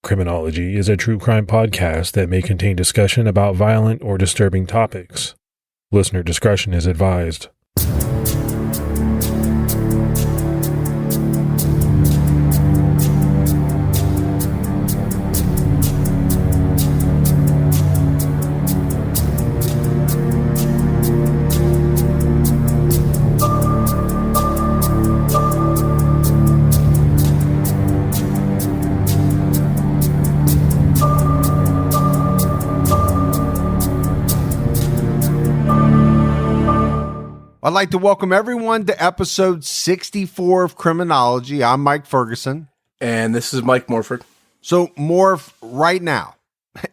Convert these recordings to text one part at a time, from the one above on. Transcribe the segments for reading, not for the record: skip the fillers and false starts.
Criminology is a true crime podcast that may contain discussion about violent or disturbing topics. Listener discretion is advised. I'd like to welcome everyone to episode 64 of Criminology. I'm Mike Ferguson. And this is Mike Morford. So, Morf, right now,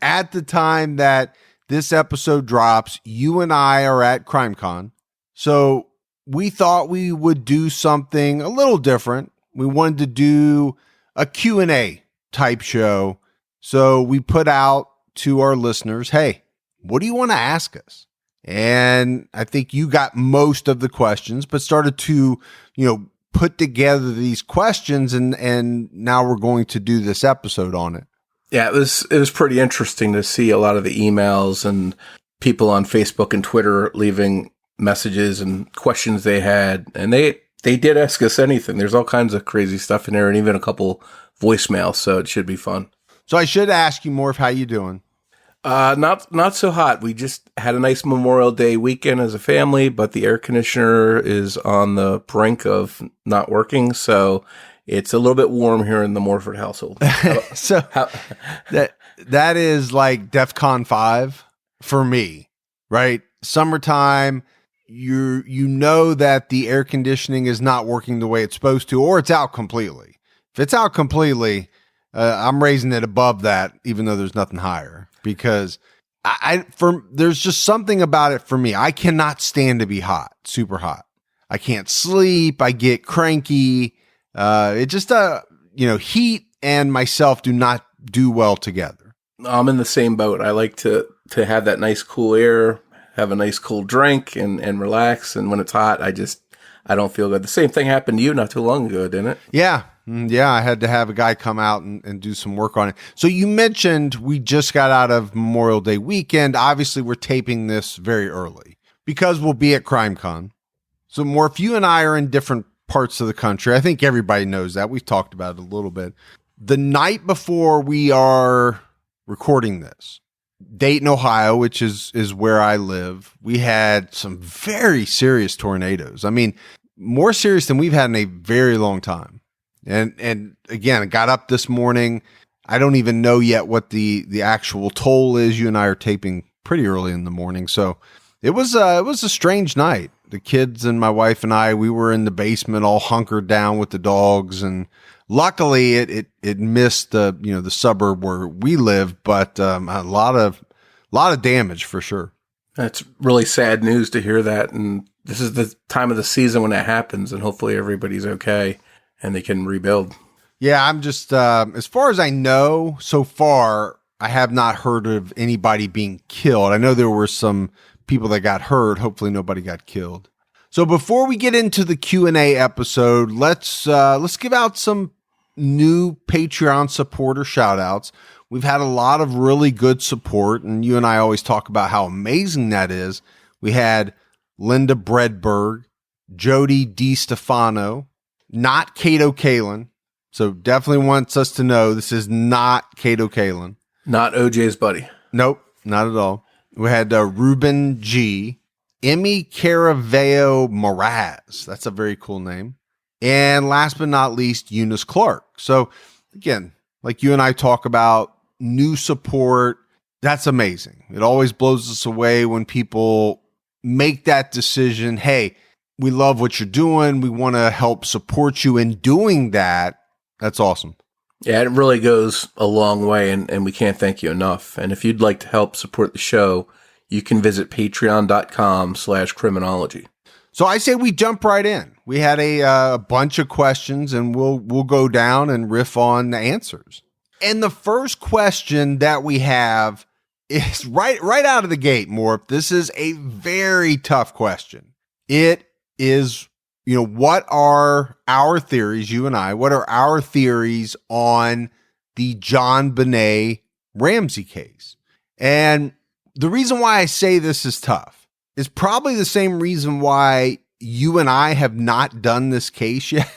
at the time that this episode drops, you and I are at CrimeCon. So, we thought we would do something a little different. We wanted to do a Q&A type show. So, we put out to our listeners, hey, what do you want to ask us? And I think you got most of the questions, but started to, put together these questions, and now we're going to do this episode on it. Yeah, it was pretty interesting to see a lot of the emails and people on Facebook and Twitter leaving messages and questions they had. And they did ask us anything. There's all kinds of crazy stuff in there, and even a couple voicemails, so it should be fun. So I should ask you, Morf, how you doing? Not so hot. We just had a nice Memorial Day weekend as a family, but the air conditioner is on the brink of not working, so it's a little bit warm here in the Morford household. That is like DEFCON 5 for me, right? Summertime, you know that the air conditioning is not working the way it's supposed to, or it's out completely. If it's out completely, I'm raising it above that, even though there's nothing higher. Because there's just something about it for me. I cannot stand to be hot, super hot. I can't sleep. I get cranky. It just, heat and myself do not do well together. I'm in the same boat. I like to have that nice cool air, have a nice cool drink and relax. And when it's hot, I don't feel good. The same thing happened to you not too long ago, didn't it? Yeah. Yeah, I had to have a guy come out and do some work on it. So you mentioned we just got out of Memorial Day weekend. Obviously, we're taping this very early because we'll be at CrimeCon. So, Morf, you and I are in different parts of the country. I think everybody knows that. We've talked about it a little bit. The night before we are recording this, Dayton, Ohio, which is where I live, we had some very serious tornadoes. I mean, more serious than we've had in a very long time. And again, I got up this morning. I don't even know yet what the actual toll is. You and I are taping pretty early in the morning. So it was a strange night. The kids and my wife and I, we were in the basement all hunkered down with the dogs. And luckily it missed the suburb where we live, but a lot of damage for sure. That's really sad news to hear that. And this is the time of the season when that happens, and hopefully everybody's okay and they can rebuild. Yeah, I'm just, as far as I know, so far, I have not heard of anybody being killed. I know there were some people that got hurt. Hopefully nobody got killed. So before we get into the Q&A episode, let's give out some new Patreon supporter shout outs. We've had a lot of really good support, and you and I always talk about how amazing that is. We had Linda Bredberg, Jody DiStefano, not Cato Kalin. So definitely wants us to know this is not Cato Kalin. Not OJ's buddy. Nope, not at all. We had Ruben G, Emmy Caraveo Moraz. That's a very cool name. And last but not least, Eunice Clark. So again, like you and I talk about new support, that's amazing. It always blows us away when people make that decision. Hey, we love what you're doing. We want to help support you in doing that. That's awesome. Yeah, it really goes a long way, and we can't thank you enough. And if you'd like to help support the show, you can visit patreon.com/criminology. So I say we jump right in. We had a bunch of questions, and we'll go down and riff on the answers. And the first question that we have is right out of the gate, Morp. This is a very tough question. It is, what are our theories, you and I, what are our theories on the Jon Benet Ramsey case. And the reason why I say this is tough is probably the same reason why you and I have not done this case yet.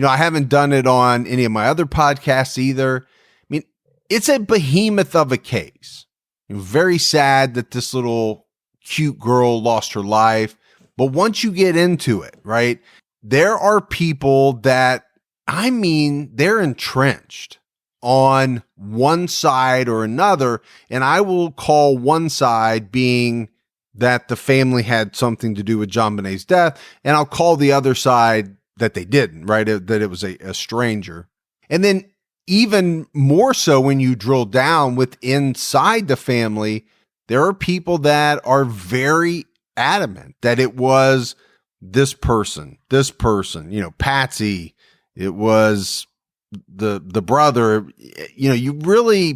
I haven't done it on any of my other podcasts either. I mean, it's a behemoth of a case. Very sad that this little cute girl lost her life. But once you get into it, right, there are people that, they're entrenched on one side or another. And I will call one side being that the family had something to do with Jon Benet's death. And I'll call the other side that they didn't, right? That it was a stranger. And then even more so when you drill down inside the family, there are people that are very adamant that it was this person, Patsy, it was the brother,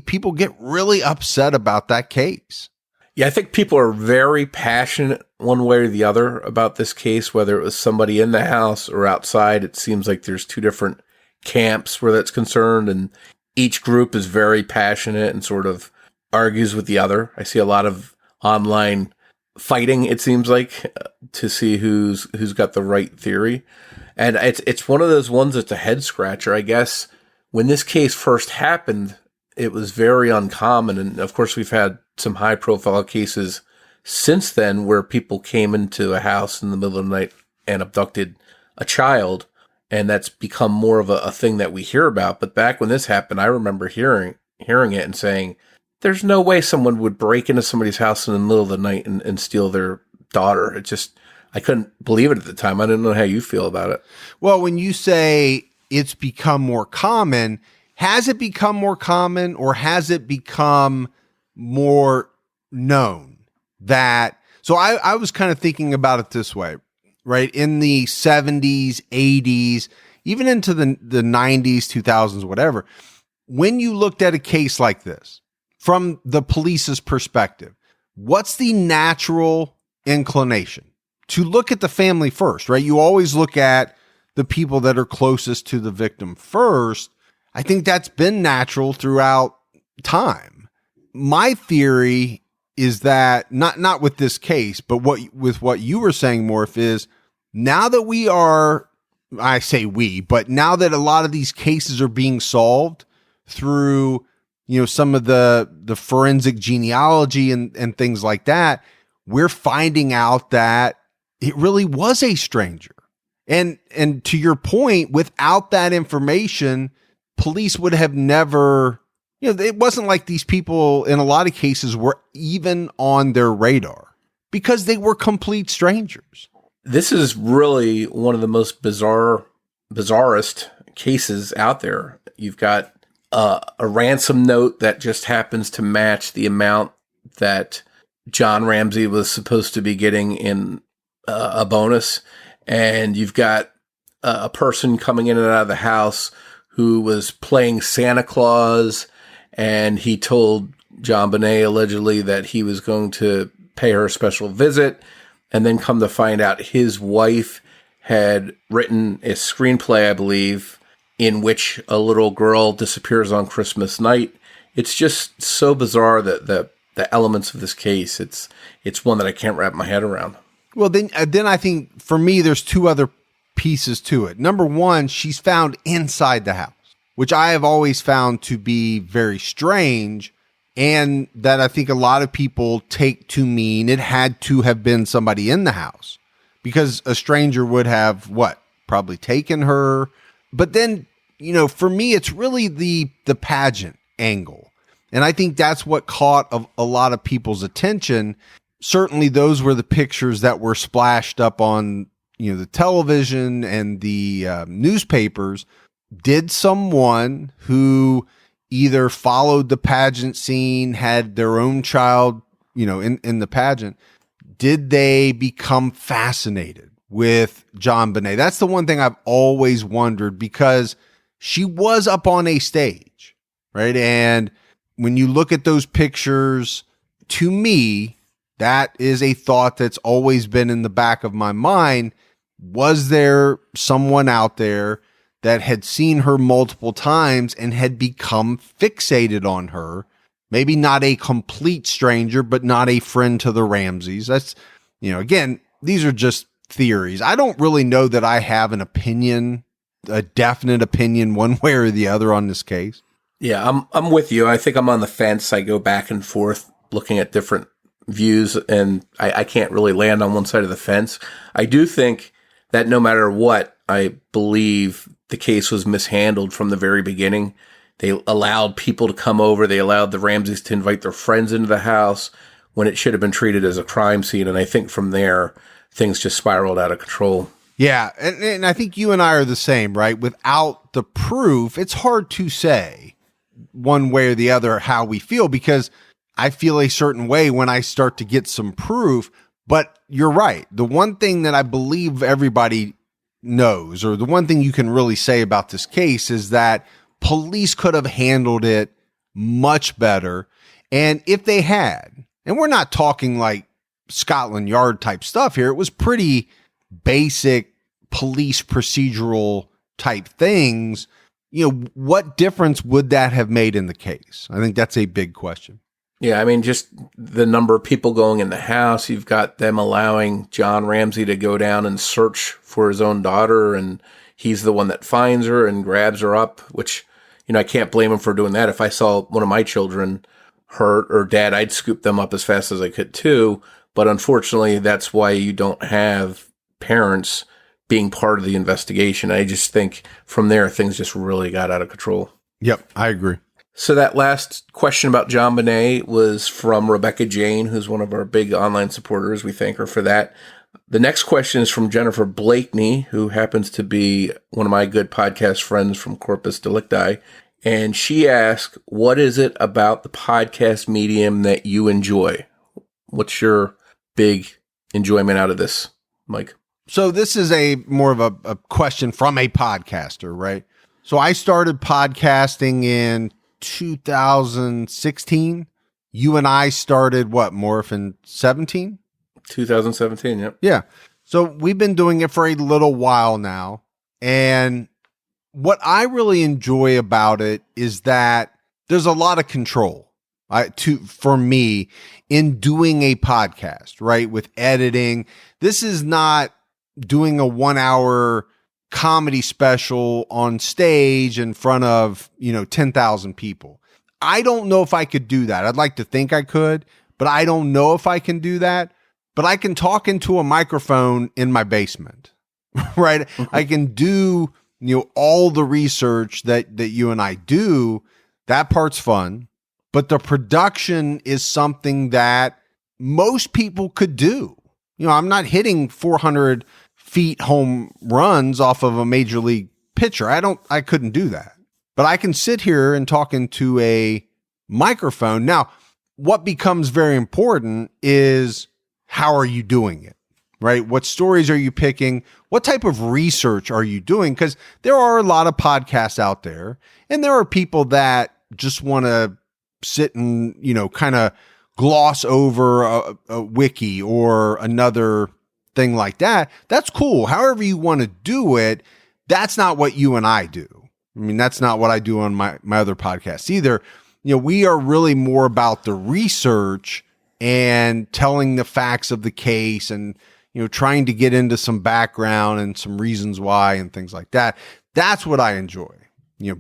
people get really upset about that case. Yeah, I think people are very passionate one way or the other about this case, whether it was somebody in the house or outside. It seems like there's two different camps where that's concerned, and each group is very passionate and sort of argues with the other. I see a lot of online fighting, it seems like, to see who's got the right theory. And it's one of those ones that's a head scratcher. I guess when this case first happened, it was very uncommon. And of course, we've had some high profile cases since then where people came into a house in the middle of the night and abducted a child. And that's become more of a thing that we hear about. But back when this happened, I remember hearing it and saying, there's no way someone would break into somebody's house in the middle of the night and steal their daughter. I couldn't believe it at the time. I didn't know how you feel about it. Well, when you say it's become more common, has it become more common or has it become more known that? So I was kind of thinking about it this way, right? In the 70s, 80s, even into the 90s, 2000s, whatever, when you looked at a case like this from the police's perspective, what's the natural inclination? To look at the family first, right? You always look at the people that are closest to the victim first. I think that's been natural throughout time. My theory is that not with this case, but with what you were saying, Morf, is now that I say we, but now that a lot of these cases are being solved through, some of the forensic genealogy and things like that, we're finding out that it really was a stranger. And to your point, without that information, police would have never, it wasn't like these people in a lot of cases were even on their radar because they were complete strangers. This is really one of the most bizarrest cases out there. You've got a ransom note that just happens to match the amount that John Ramsey was supposed to be getting in a bonus. And you've got a person coming in and out of the house who was playing Santa Claus, and he told Jon Benet allegedly that he was going to pay her a special visit, and then come to find out his wife had written a screenplay, I believe, in which a little girl disappears on Christmas night. It's just so bizarre that the elements of this case, it's one that I can't wrap my head around. Well, then I think for me, there's two other pieces to it. Number one, she's found inside the house, which I have always found to be very strange, and that I think a lot of people take to mean it had to have been somebody in the house, because a stranger would have probably taken her. But then, for me, it's really the pageant angle. And I think that's what caught a lot of people's attention. Certainly those were the pictures that were splashed up on, the television and the newspapers. Did someone who either followed the pageant scene, had their own child, in the pageant, did they become fascinated with Jon Benet? That's the one thing I've always wondered, because she was up on a stage, right? And when you look at those pictures, to me, that is a thought that's always been in the back of my mind. Was there someone out there that had seen her multiple times and had become fixated on her. Maybe not a complete stranger, but not a friend to the Ramseys. That's, again, these are just theories. I don't really know that I have an opinion, a definite opinion one way or the other on this case. Yeah, I'm with you. I think I'm on the fence. I go back and forth looking at different views, and I can't really land on one side of the fence. I do think that no matter what, I believe the case was mishandled from the very beginning. They allowed people to come over. They allowed the Ramseys to invite their friends into the house when it should have been treated as a crime scene. And I think from there, things just spiraled out of control. Yeah. And I think you and I are the same, right? Without the proof, it's hard to say one way or the other how we feel, because I feel a certain way when I start to get some proof. But you're right. The one thing that I believe everybody knows, or the one thing you can really say about this case, is that police could have handled it much better. And if they had, and we're not talking like Scotland Yard type stuff here, it was pretty basic police procedural type things. What difference would that have made in the case? I think that's a big question. Yeah, I mean, just the number of people going in the house. You've got them allowing John Ramsey to go down and search for his own daughter, and he's the one that finds her and grabs her up, which, I can't blame him for doing that. If I saw one of my children hurt or dead, I'd scoop them up as fast as I could too. But unfortunately, that's why you don't have parents being part of the investigation. I just think from there, things just really got out of control. Yep, I agree. So that last question about Jon Benet was from Rebecca Jane, who's one of our big online supporters. We thank her for that. The next question is from Jennifer Blakeney, who happens to be one of my good podcast friends from Corpus Delicti. And she asked, what is it about the podcast medium that you enjoy? What's your big enjoyment out of this, Mike? So this is more of a question from a podcaster, right? So I started podcasting in 2016. You and I started Morf, in 17? 2017, yep. Yeah. So we've been doing it for a little while now. And what I really enjoy about it is that there's a lot of control for me in doing a podcast, right? With editing. This is not doing a 1 hour comedy special on stage in front of, 10,000 people. I don't know if I could do that. I'd like to think I could, but I don't know if I can do that. But I can talk into a microphone in my basement, right? I can do, all the research that you and I do. That part's fun, but the production is something that most people could do. I'm not hitting 400 feet home runs off of a major league pitcher. I couldn't do that, but I can sit here and talk into a microphone. Now, what becomes very important is, how are you doing it, right? What stories are you picking? What type of research are you doing? Because there are a lot of podcasts out there, and there are people that just want to sit and, kind of gloss over a wiki or another thing like that. That's cool. However you want to do it, that's not what you and I do. I mean, that's not what I do on my other podcasts either. We are really more about the research and telling the facts of the case and, trying to get into some background and some reasons why and things like that. That's what I enjoy.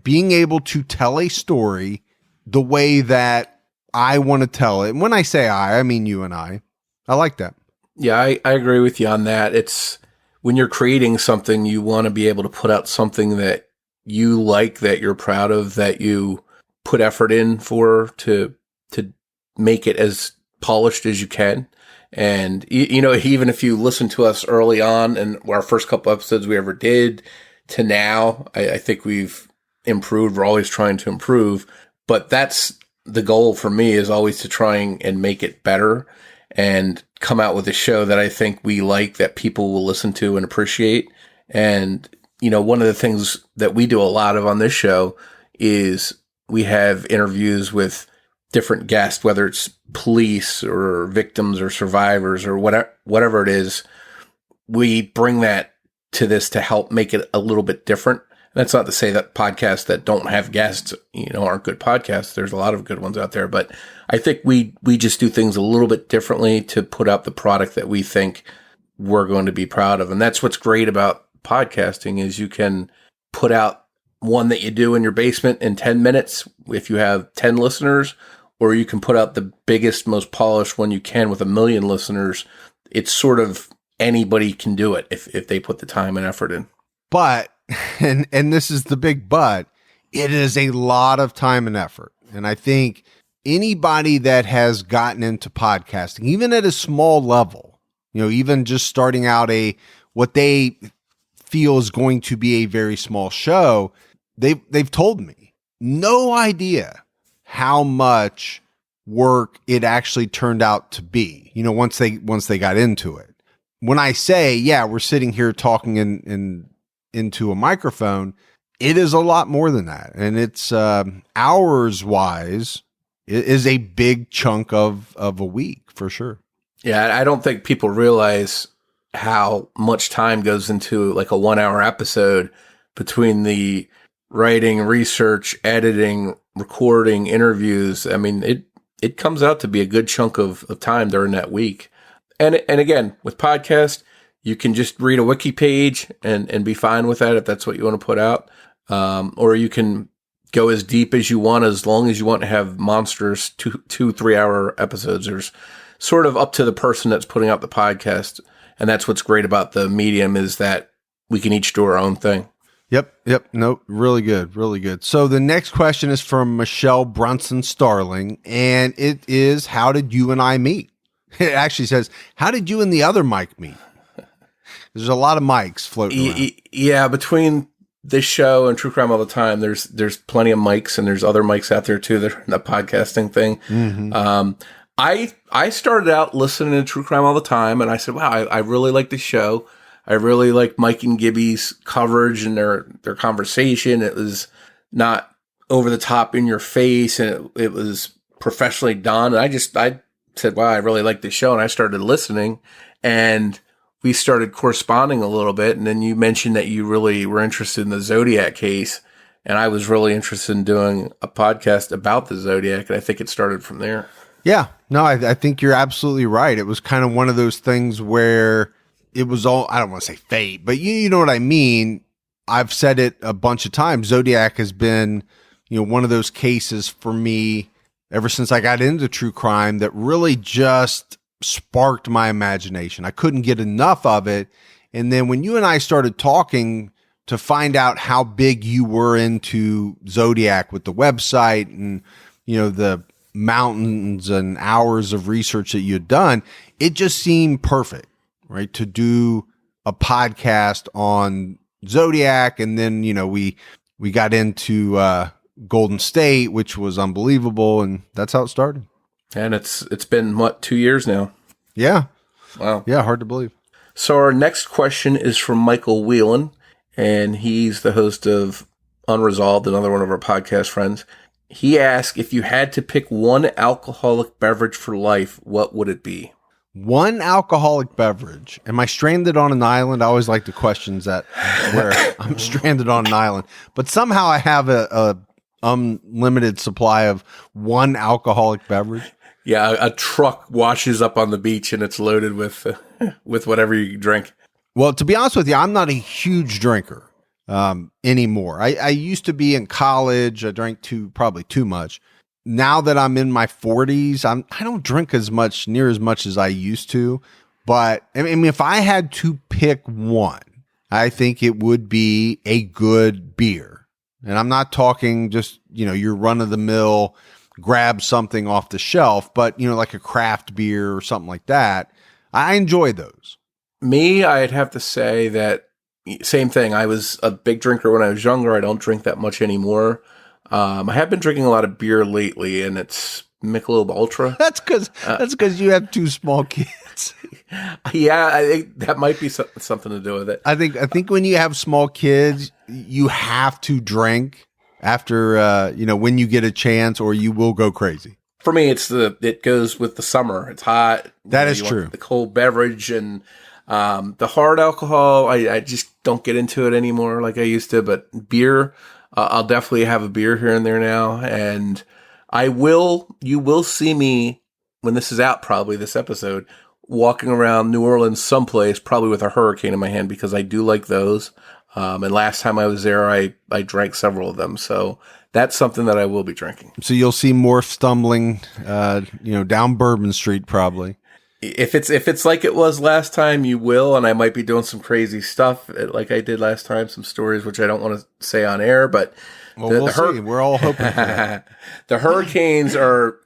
Being able to tell a story the way that I want to tell it. And when I say I mean you and I like that. Yeah, I agree with you on that. It's when you're creating something, you want to be able to put out something that you like, that you're proud of, that you put effort in for to make it as polished as you can. And, even if you listen to us early on and our first couple episodes we ever did to now, I think we've improved. We're always trying to improve, but that's the goal for me, is always to try and make it better and come out with a show that I think we like, that people will listen to and appreciate. And, one of the things that we do a lot of on this show is we have interviews with different guests, whether it's police or victims or survivors or whatever it is. We bring that to this to help make it a little bit different. That's not to say that podcasts that don't have guests, aren't good podcasts. There's a lot of good ones out there, but I think we just do things a little bit differently to put out the product that we think we're going to be proud of. And that's what's great about podcasting is you can put out one that you do in your basement in 10 minutes if you have 10 listeners, or you can put out the biggest, most polished one you can with 1 million listeners. It's sort of anybody can do it if they put the time and effort in. But, and this is the big but, it is a lot of time and effort. And I think anybody that has gotten into podcasting, even at a small level, even just starting out what they feel is going to be a very small show, they've told me no idea how much work it actually turned out to be, once they got into it. When I say, yeah, we're sitting here talking into a microphone, it is a lot more than that. And it's hours wise, it is a big chunk of a week for sure. Yeah, I don't think people realize how much time goes into like a 1 hour episode between the writing, research, editing, recording, interviews. I mean, it comes out to be a good chunk of time during that week. And again, with podcast, you can just read a wiki page and be fine with that if that's what you want to put out. Or you can go as deep as you want, as long as you want to have monstrous 2-3 hour episodes. There's sort of up to the person that's putting out the podcast. And that's what's great about the medium is that we can each do our own thing. Yep. Nope. Really good. Really good. So the next question is from Michelle Brunson Starling, and it is, how did you and I meet? It actually says, how did you and the other Mike meet? There's a lot of mics floating around. Yeah, between this show and True Crime All the Time, there's plenty of mics, and there's other mics out there too that are in the podcasting thing. Mm-hmm. I started out listening to True Crime All the Time, and I said, wow, I really like this show. I really like Mike and Gibby's coverage and their conversation. It was not over the top in your face, and it was professionally done. And I said, wow, I really like this show. And I started listening, and we started corresponding a little bit. And then you mentioned that you really were interested in the Zodiac case. And I was really interested in doing a podcast about the Zodiac. And I think it started from there. Yeah, no, I think you're absolutely right. It was kind of one of those things where it was all, I don't want to say fate, but you know what I mean? I've said it a bunch of times. Zodiac has been, one of those cases for me ever since I got into true crime that really just sparked my imagination. I couldn't get enough of it. And then when you and I started talking to find out how big you were into Zodiac with the website and, the mountains and hours of research that you had done, it just seemed perfect. Right, to do a podcast on Zodiac, and then we got into Golden State, which was unbelievable, and that's how it started. And it's been 2 years now. Yeah, wow, yeah, hard to believe. So our next question is from Michael Whelan, and he's the host of Unresolved, another one of our podcast friends. He asked, if you had to pick one alcoholic beverage for life, what would it be? One alcoholic beverage. Am I stranded on an island? I always like the questions that where I'm stranded on an island, but somehow I have a unlimited supply of one alcoholic beverage. Yeah, a truck washes up on the beach and it's loaded with whatever you drink. Well, to be honest with you, I'm not a huge drinker anymore. I used to be in college. I drank probably too much. Now that I'm in my 40s, I don't drink near as much as I used to. But I mean, if I had to pick one, I think it would be a good beer. And I'm not talking just, your run of the mill, grab something off the shelf, but like a craft beer or something like that. I enjoy those. Me, I'd have to say that same thing. I was a big drinker when I was younger. I don't drink that much anymore. I have been drinking a lot of beer lately, and it's Michelob Ultra. That's because you have two small kids. Yeah, I think that might be something to do with it. I think when you have small kids, you have to drink after when you get a chance, or you will go crazy. For me, it goes with the summer. It's hot. That is true. The cold beverage, and The hard alcohol, I just don't get into it anymore like I used to, but beer, I'll definitely have a beer here and there now. And you will see me when this is out, probably this episode, walking around New Orleans someplace, probably with a hurricane in my hand, because I do like those. And last time I was there, I drank several of them. So that's something that I will be drinking. So you'll see Morf stumbling, down Bourbon Street, probably. If it's like it was last time, you will, and I might be doing some crazy stuff like I did last time, some stories which I don't want to say on air, but we'll see. We're all hoping for that. The hurricanes are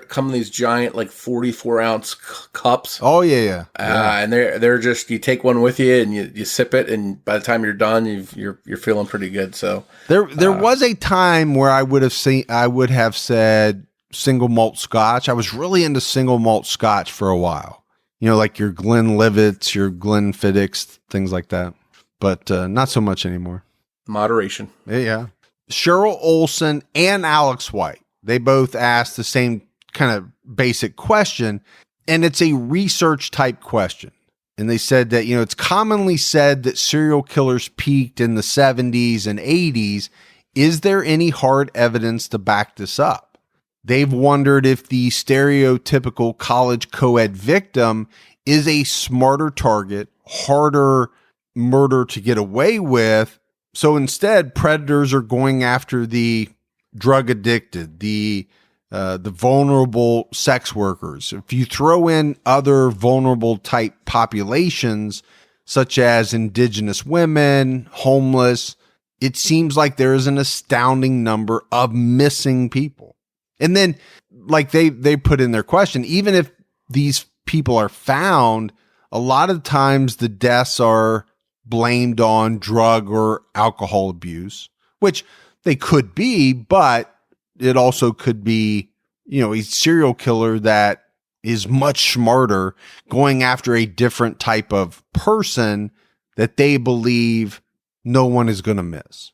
come in these giant, like 44-ounce cups. Oh yeah. And they're just, you take one with you and you sip it, and by the time you're done, you're feeling pretty good. So there was a time where I would have said single malt Scotch. I was really into single malt Scotch for a while. Like your Glenlivets, your Glenfiddich, things like that. But not so much anymore. Moderation. Yeah. Cheryl Olson and Alex White, they both asked the same kind of basic question, and it's a research type question. And they said that, it's commonly said that serial killers peaked in the 70s and 80s. Is there any hard evidence to back this up? They've wondered if the stereotypical college co-ed victim is a smarter target, harder murder to get away with. So instead, predators are going after the drug addicted, the vulnerable sex workers. If you throw in other vulnerable type populations, such as indigenous women, homeless, it seems like there is an astounding number of missing people. And then, like they put in their question, even if these people are found, a lot of times the deaths are blamed on drug or alcohol abuse, which they could be, but it also could be, a serial killer that is much smarter, going after a different type of person that they believe no one is going to miss.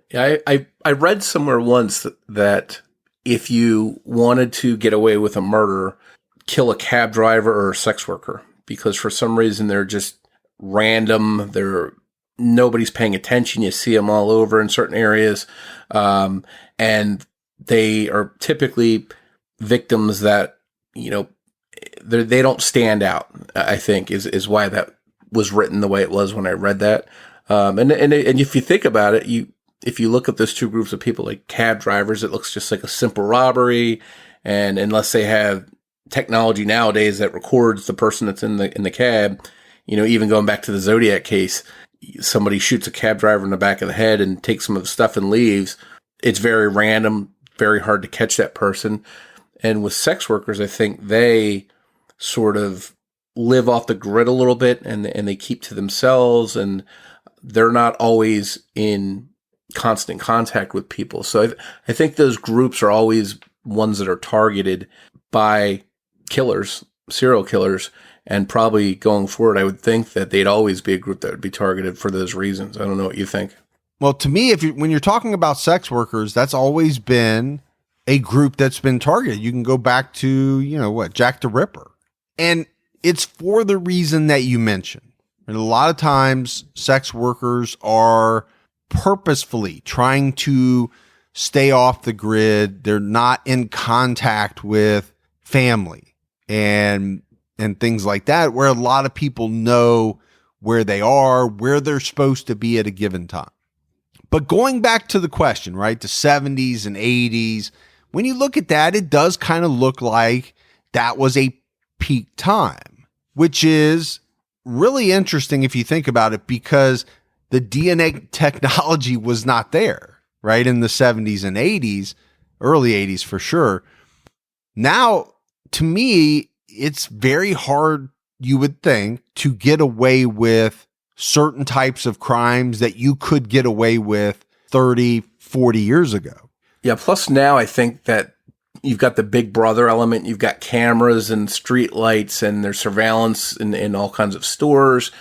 Yeah, I read somewhere once that if you wanted to get away with a murder, kill a cab driver or a sex worker, because for some reason they're just random. Nobody's paying attention. You see them all over in certain areas. And they are typically victims that, they don't stand out, I think is why that was written the way it was when I read that. And if you think about it, if you look at those two groups of people, like cab drivers, it looks just like a simple robbery. And unless they have technology nowadays that records the person that's in the cab, even going back to the Zodiac case, somebody shoots a cab driver in the back of the head and takes some of the stuff and leaves. It's very random, very hard to catch that person. And with sex workers, I think they sort of live off the grid a little bit, and they keep to themselves, and they're not always in constant contact with people. So I think those groups are always ones that are targeted by killers, serial killers, and probably going forward, I would think that they'd always be a group that would be targeted for those reasons. I don't know what you think. Well, to me, when you're talking about sex workers, that's always been a group that's been targeted. You can go back to, Jack the Ripper. And it's for the reason that you mentioned. And a lot of times sex workers are purposefully trying to stay off the grid. They're not in contact with family and things like that, where a lot of people know where they are, where they're supposed to be at a given time. But going back to the question, right, the 70s and 80s, when you look at that, it does kind of look like that was a peak time, which is really interesting if you think about it, because the DNA technology was not there, right, in the 70s and 80s, early 80s for sure. Now, to me, it's very hard, you would think, to get away with certain types of crimes that you could get away with 30, 40 years ago. Yeah, plus now I think that you've got the big brother element. You've got cameras and street lights, and there's surveillance in all kinds of stores.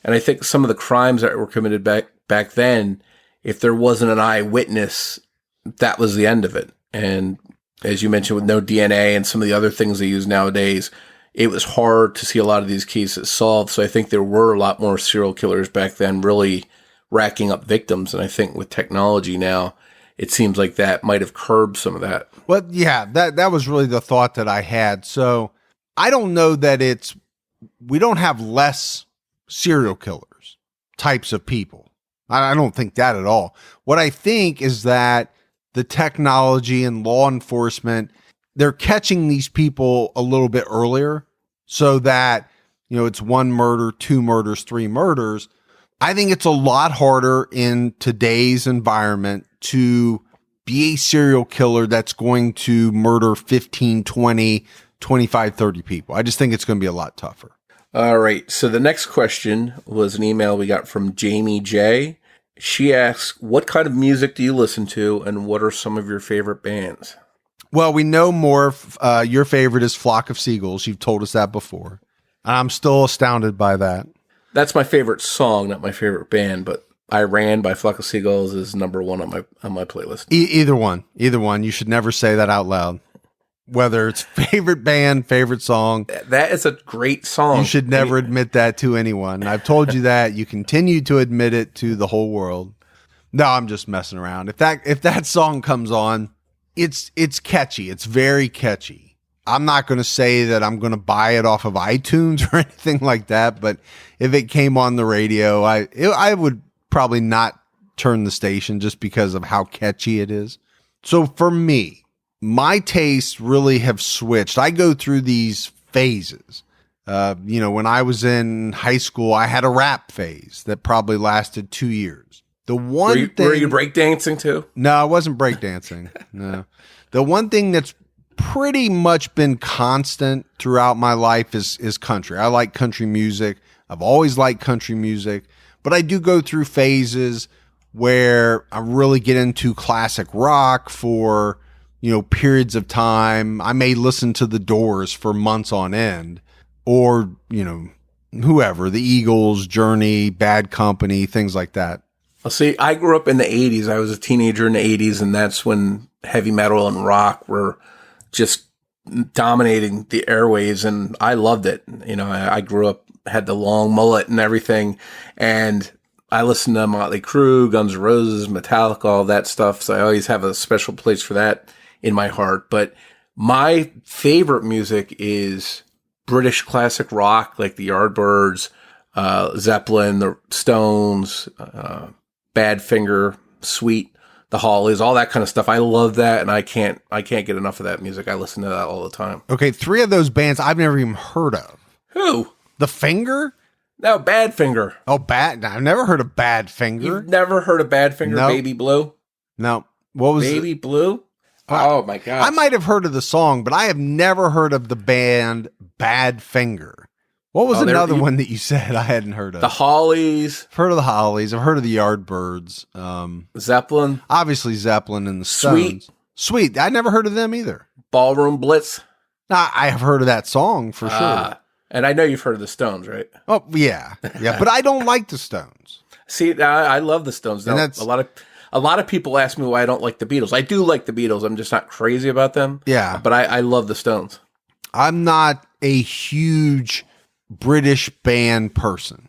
And I think some of the crimes that were committed back then, if there wasn't an eyewitness, that was the end of it. And as you mentioned, with no DNA and some of the other things they use nowadays, it was hard to see a lot of these cases solved. So I think there were a lot more serial killers back then really racking up victims. And I think with technology now, it seems like that might have curbed some of that. Well, yeah, that was really the thought that I had. So I don't know that we don't have less serial killers, types of people. I don't think that at all. What I think is that the technology and law enforcement, they're catching these people a little bit earlier so that, it's 1 murder, 2 murders, 3 murders. I think it's a lot harder in today's environment to be a serial killer that's going to murder 15, 20, 25, 30 people. I just think it's going to be a lot tougher. All right. So the next question was an email we got from Jamie J. She asks, what kind of music do you listen to and what are some of your favorite bands? Well, we know Morf, your favorite is Flock of Seagulls. You've told us that before. I'm still astounded by that. That's my favorite song, not my favorite band, but I Ran by Flock of Seagulls is number 1 on my playlist. Either one. You should never say that out loud. Whether it's favorite band, favorite song. That is a great song. You should never admit that to anyone. I've told you that. You continue to admit it to the whole world. No, I'm just messing around. If that song comes on, it's catchy. It's very catchy. I'm not going to say that I'm going to buy it off of iTunes or anything like that, but if it came on the radio, I would probably not turn the station just because of how catchy it is. So for me, my tastes really have switched. I go through these phases. When I was in high school, I had a rap phase that probably lasted 2 years. Were you breakdancing too? No, I wasn't breakdancing. No. The one thing that's pretty much been constant throughout my life is country. I like country music. I've always liked country music, but I do go through phases where I really get into classic rock for, periods of time. I may listen to the Doors for months on end, or, whoever, the Eagles, Journey, Bad Company, things like that. Well, see, I grew up in the 80s. I was a teenager in the 80s, and that's when heavy metal and rock were just dominating the airwaves, and I loved it. I grew up, had the long mullet and everything, and I listened to Motley Crue, Guns N' Roses, Metallica, all that stuff, so I always have a special place for that in my heart. But my favorite music is British classic rock, like the Yardbirds, Zeppelin, the Stones, Badfinger, Sweet, the Hollies, all that kind of stuff. I love that, and I can't get enough of that music. I listen to that all the time. Okay, 3 of those bands I've never even heard of. Who? The Finger? No, Badfinger. Oh, I've never heard of Badfinger. You've never heard of Badfinger? Nope. Baby Blue? No. What was Baby Blue? Oh my God. I might have heard of the song, but I have never heard of the band Badfinger. What was another one that you said I hadn't heard of? The Hollies. I've heard of the Hollies. I've heard of the Yardbirds. Zeppelin. Obviously Zeppelin and the Stones. Sweet. I never heard of them either. Ballroom Blitz. I have heard of that song for sure. And I know you've heard of the Stones, right? Oh, yeah. Yeah, but I don't like the Stones. See, I love the Stones. Now, a lot of people ask me why I don't like the Beatles. I do like the Beatles. I'm just not crazy about them. Yeah. But I love the Stones. I'm not a huge British band person,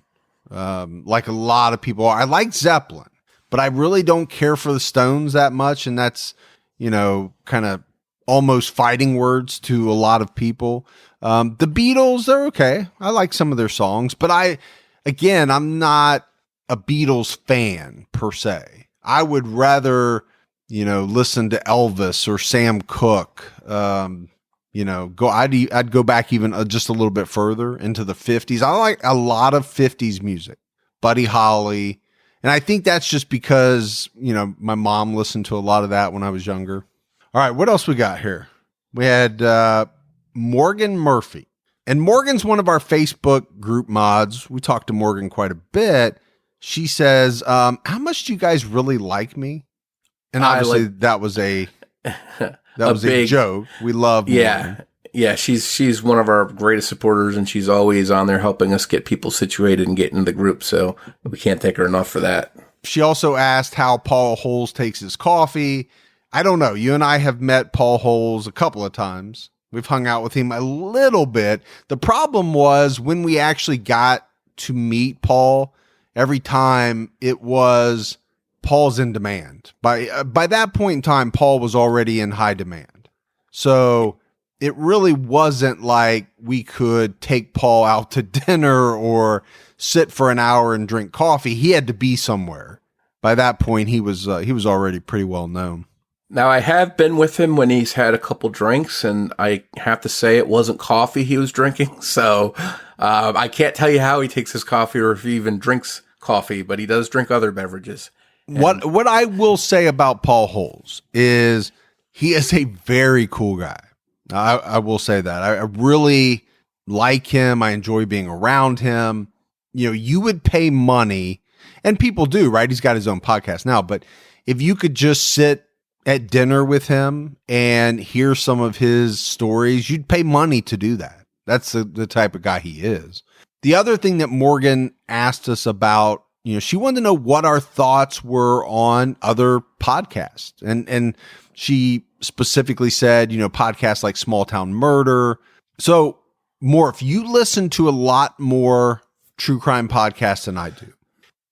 like a lot of people are. I like Zeppelin, but I really don't care for the Stones that much, and that's, kind of almost fighting words to a lot of people. The Beatles, they're okay. I like some of their songs, but I'm not a Beatles fan per se. I would rather, listen to Elvis or Sam Cooke, I'd go back even just a little bit further into the 50s. I like a lot of 50s music, Buddy Holly. And I think that's just because, my mom listened to a lot of that when I was younger. All right, what else we got here? We had Morgan Murphy. And Morgan's one of our Facebook group mods. We talked to Morgan quite a bit. She says, how much do you guys really like me? And obviously that was a joke. We love Morgan. Yeah, she's one of our greatest supporters, and she's always on there helping us get people situated and get into the group, so we can't thank her enough for that. She also asked how Paul Holes takes his coffee. I don't know. You and I have met Paul Holes a couple of times. We've hung out with him a little bit. The problem was when we actually got to meet Paul, every time it was Paul's in demand. By that point in time, Paul was already in high demand. So it really wasn't like we could take Paul out to dinner or sit for an hour and drink coffee. He had to be somewhere. By that point, he was already pretty well known. Now, I have been with him when he's had a couple drinks, and I have to say it wasn't coffee he was drinking. So I can't tell you how he takes his coffee or if he even drinks coffee, but he does drink other beverages. And What I will say about Paul Holes is he is a very cool guy. I will say that. I really like him. I enjoy being around him. You know, you would pay money, and people do, right? He's got his own podcast now, but if you could just sit at dinner with him and hear some of his stories, you'd pay money to do that. That's the type of guy he is. The other thing that Morgan asked us about, you know, she wanted to know what our thoughts were on other podcasts. And she specifically said, you know, podcasts like Small Town Murder. So, Morf, you listen to a lot more true crime podcasts than I do.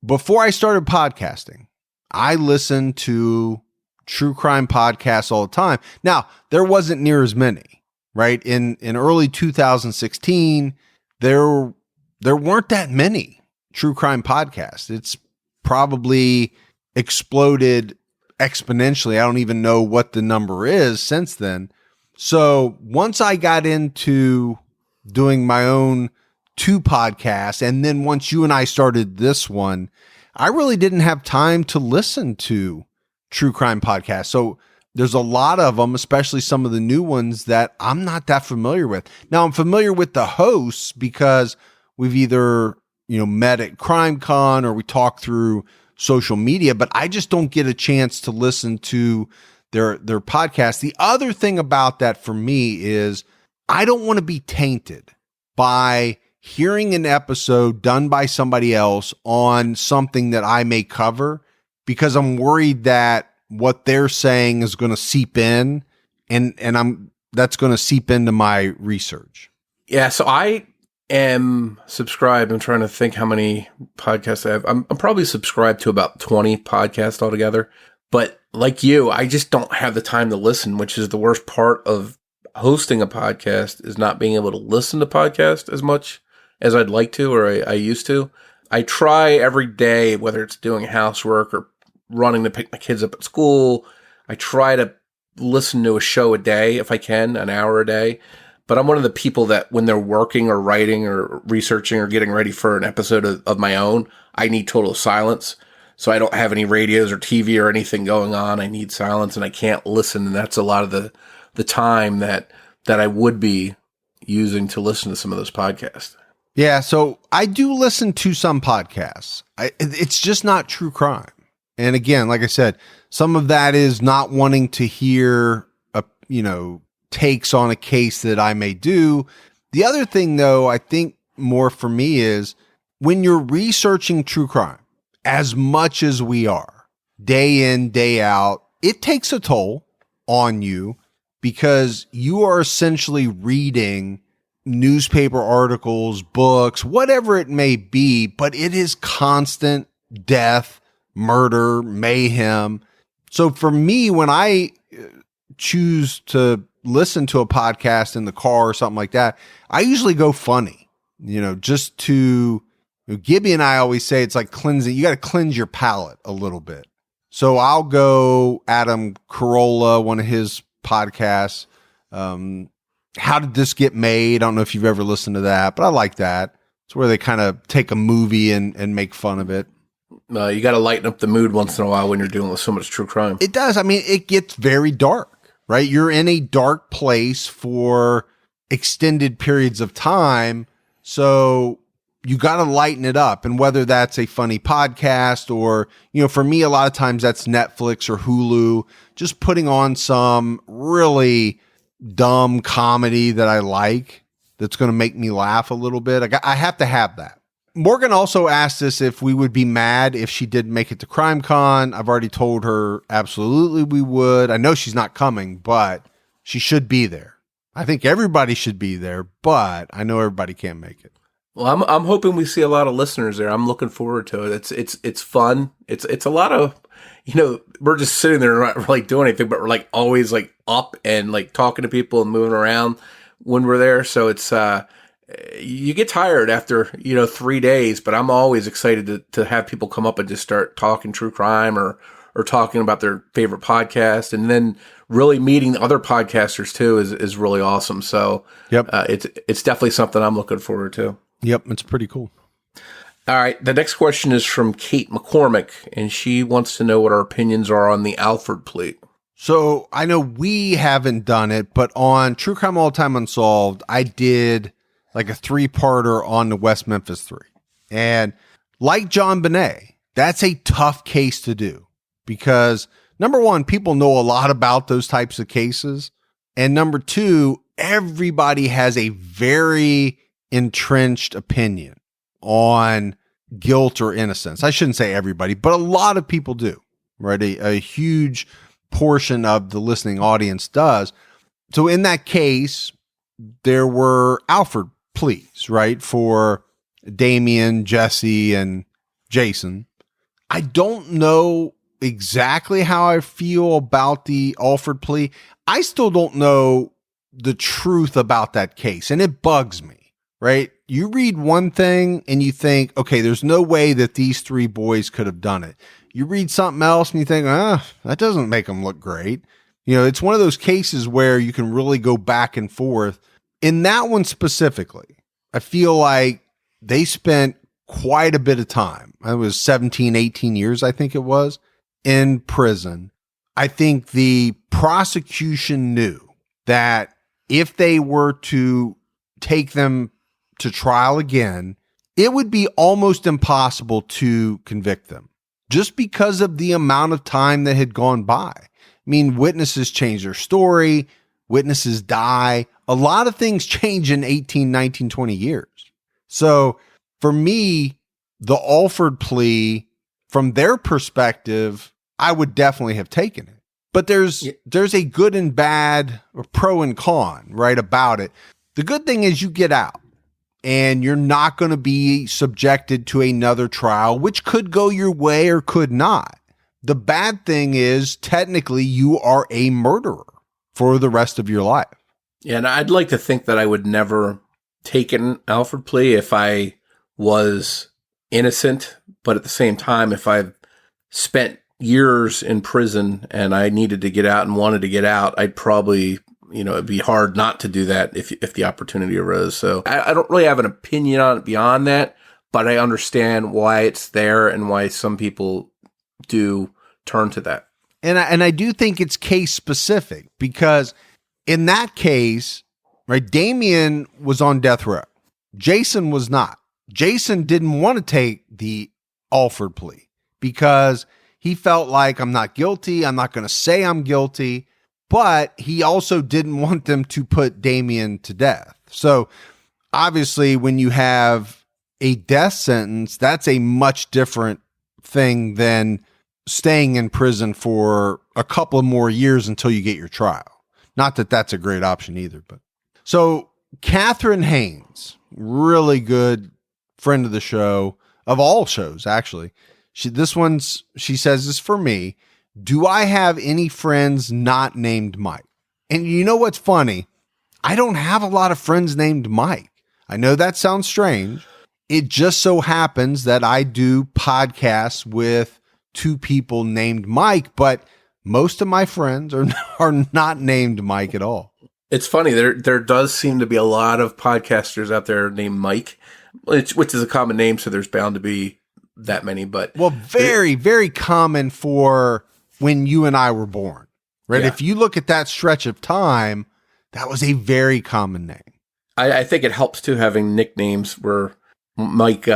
Before I started podcasting, I listened to true crime podcasts all the time. Now, there wasn't near as many, right? In early 2016, there weren't that many true crime podcasts. It's probably exploded exponentially. I don't even know what the number is since then. So once I got into doing my own 2 podcasts, and then once you and I started this one, I really didn't have time to listen to true crime podcasts. So there's a lot of them, especially some of the new ones that I'm not that familiar with. Now I'm familiar with the hosts because we've either, you know, met at CrimeCon or we talk through social media, but I just don't get a chance to listen to their podcast. The other thing about that for me is I don't want to be tainted by hearing an episode done by somebody else on something that I may cover, because I'm worried that what they're saying is going to seep in and that's going to seep into my research. Yeah, so I am subscribed. I'm trying to think how many podcasts I have. I'm probably subscribed to about 20 podcasts altogether. But like you, I just don't have the time to listen, which is the worst part of hosting a podcast, is not being able to listen to podcasts as much as I'd like to, or I used to. I try every day, whether it's doing housework or running to pick my kids up at school, I try to listen to a show a day if I can, an hour a day. But I'm one of the people that when they're working or writing or researching or getting ready for an episode of my own, I need total silence. So I don't have any radios or TV or anything going on. I need silence and I can't listen. And that's a lot of the time that I would be using to listen to some of those podcasts. Yeah, so I do listen to some podcasts. It's just not true crime. And again, like I said, some of that is not wanting to hear, takes on a case that I may do. The other thing, though, I think more for me is when you're researching true crime, as much as we are, day in, day out, it takes a toll on you because you are essentially reading newspaper articles, books, whatever it may be, but it is constant death, murder, mayhem. So for me, when I choose to listen to a podcast in the car or something like that, I usually go funny, just to, Gibby and I always say it's like cleansing. You got to cleanse your palate a little bit. So I'll go Adam Carolla, one of his podcasts. How Did This Get Made? I don't know if you've ever listened to that, but I like that. It's where they kind of take a movie and make fun of it. You got to lighten up the mood once in a while when you're dealing with so much true crime. It does. I mean, it gets very dark, right? You're in a dark place for extended periods of time. So you got to lighten it up. And whether that's a funny podcast or, for me, a lot of times that's Netflix or Hulu, just putting on some really dumb comedy that I like, that's going to make me laugh a little bit. I have to have that. Morgan also asked us if we would be mad if she didn't make it to CrimeCon. I've already told her absolutely we would. I know she's not coming, but she should be there. I think everybody should be there, but I know everybody can't make it. Well, I'm hoping we see a lot of listeners there. I'm looking forward to it. It's fun. It's a lot of, we're just sitting there and not really doing anything, but we're like always like up and like talking to people and moving around when we're there. So it's you get tired after 3 days, but I'm always excited to have people come up and just start talking true crime or talking about their favorite podcast, and then really meeting other podcasters too is really awesome. So yep, it's definitely something I'm looking forward to. Yep, it's pretty cool. All right, the next question is from Kate McCormick, and she wants to know what our opinions are on the Alford plea. So I know we haven't done it, but on True Crime All Time Unsolved, I did like a 3-parter on the West Memphis 3. And like Jon Benet, that's a tough case to do because number one, people know a lot about those types of cases. And number two, everybody has a very entrenched opinion on guilt or innocence. I shouldn't say everybody, but a lot of people do, right? A huge portion of the listening audience does. So in that case, there were Alford pleas, right? For Damien, Jesse, and Jason. I don't know exactly how I feel about the Alford plea. I still don't know the truth about that case, and it bugs me, right? You read one thing and you think, okay, there's no way that these 3 boys could have done it. You read something else and you think, that doesn't make them look great. It's one of those cases where you can really go back and forth. In that one specifically, I feel like they spent quite a bit of time. It was 17, 18 years, I think it was, in prison. I think the prosecution knew that if they were to take them to trial again, it would be almost impossible to convict them just because of the amount of time that had gone by. I mean, witnesses change their story, witnesses die. A lot of things change in 18, 19, 20 years. So for me, the Alford plea, from their perspective, I would definitely have taken it. But there's a good and bad, or pro and con, right, about it. The good thing is you get out and you're not going to be subjected to another trial, which could go your way or could not. The bad thing is technically you are a murderer for the rest of your life. Yeah, and I'd like to think that I would never take an Alford plea if I was innocent, but at the same time, if I've spent years in prison and I needed to get out and wanted to get out, I'd probably, it'd be hard not to do that if the opportunity arose. So I don't really have an opinion on it beyond that, but I understand why it's there and why some people do turn to that. And I do think it's case specific because in that case, right, Damien was on death row. Jason was not. Jason didn't want to take the Alford plea because he felt like, I'm not guilty. I'm not going to say I'm guilty. But he also didn't want them to put Damien to death. So obviously when you have a death sentence, that's a much different thing than staying in prison for a couple of more years until you get your trial. Not that that's a great option either. But so Catherine Haynes, really good friend of the show, of all shows, actually. She says this for me. Do I have any friends not named Mike? And you know what's funny? I don't have a lot of friends named Mike. I know that sounds strange. It just so happens that I do podcasts with 2 people named Mike, but most of my friends are not named Mike at all. It's funny. There does seem to be a lot of podcasters out there named Mike, which is a common name, so there's bound to be that many. But very, very common for when you and I were born, right? Yeah. If you look at that stretch of time, that was a very common name. I think it helps too having nicknames where Mike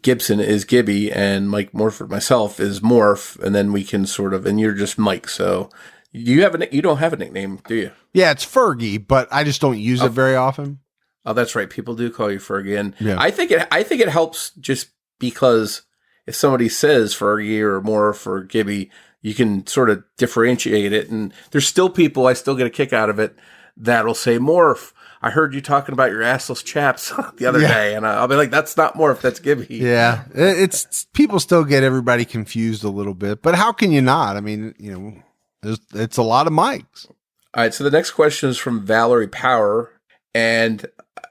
Gibson is Gibby and Mike Morford, myself, is Morf, and then we can sort of, and you're just Mike. So you don't have a nickname, do you? Yeah, it's Fergie, but I just don't use it very often. Oh, that's right. People do call you Fergie, and yeah. I think it helps just because if somebody says Fergie or Morf or Gibby, you can sort of differentiate it. And there's still people, I still get a kick out of it, that'll say, Morf, I heard you talking about your assless chaps the other day. And I'll be like, that's not Morf, that's Gibby. Yeah. It's people still get everybody confused a little bit, but how can you not? I mean, it's a lot of mics. All right. So the next question is from Valerie Power. And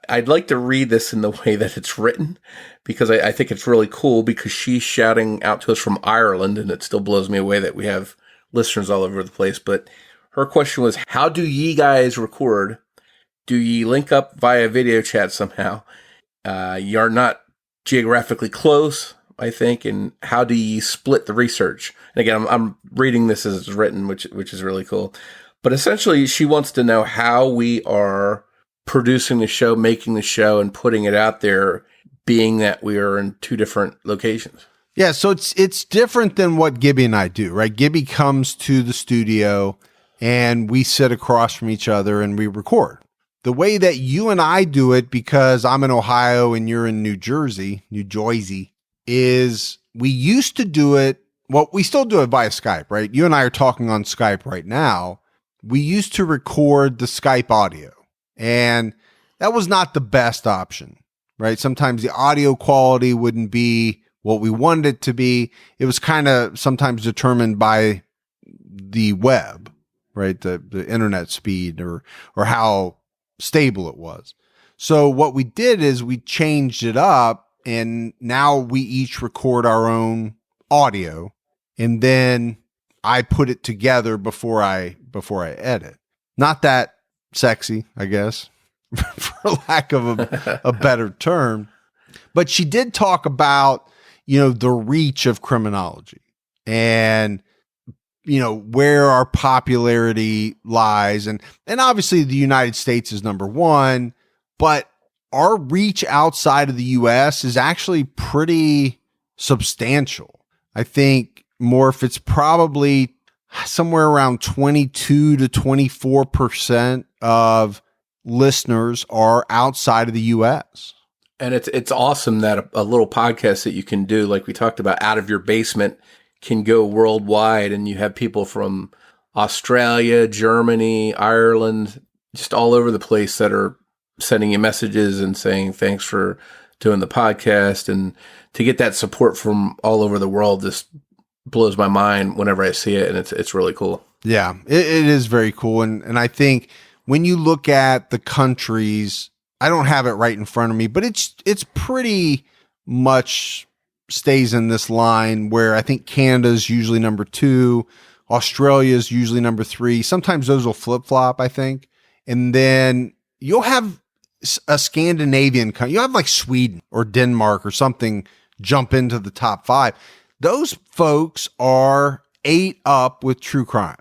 I'd like to read this in the way that it's written because I think it's really cool because she's shouting out to us from Ireland, and it still blows me away that we have listeners all over the place. But her question was, how do ye guys record? Do ye link up via video chat somehow? You're not geographically close, I think. And how do ye split the research? And again, I'm reading this as it's written, which is really cool. But essentially, she wants to know how we are producing the show, making the show, and putting it out there, being that we are in two different locations. Yeah, so it's different than what Gibby and I do, right? Gibby comes to the studio and we sit across from each other and we record. The way that you and I do it, because I'm in Ohio and you're in New Jersey, is we used to do it, well, we still do it via Skype, right? You and I are talking on Skype right now. We used to record the Skype audio. And that was not the best option, right? Sometimes the audio quality wouldn't be what we wanted it to be. It was kind of sometimes determined by the web, right? The internet speed or how stable it was. So what we did is we changed it up, and now we each record our own audio, and then I put it together before I edit. Not that sexy, I guess, for lack of a better term. But she did talk about, the reach of Criminology and, where our popularity lies. And obviously the United States is number one, but our reach outside of the US is actually pretty substantial. I think, Morf, it's probably somewhere around 22 to 24% of listeners are outside of the U.S. And it's awesome that a little podcast that you can do, like we talked about, out of your basement, can go worldwide, and you have people from Australia, Germany, Ireland, just all over the place that are sending you messages and saying thanks for doing the podcast. And to get that support from all over the world just blows my mind whenever I see it, and it's really cool. Yeah, it is very cool. And I think when you look at the countries, I don't have it right in front of me, but it's pretty much stays in this line where I think Canada's usually number 2, Australia's usually number 3. Sometimes those will flip-flop, I think. And then you'll have a Scandinavian country. You'll have like Sweden or Denmark or something jump into the top 5. Those folks are ate up with true crime.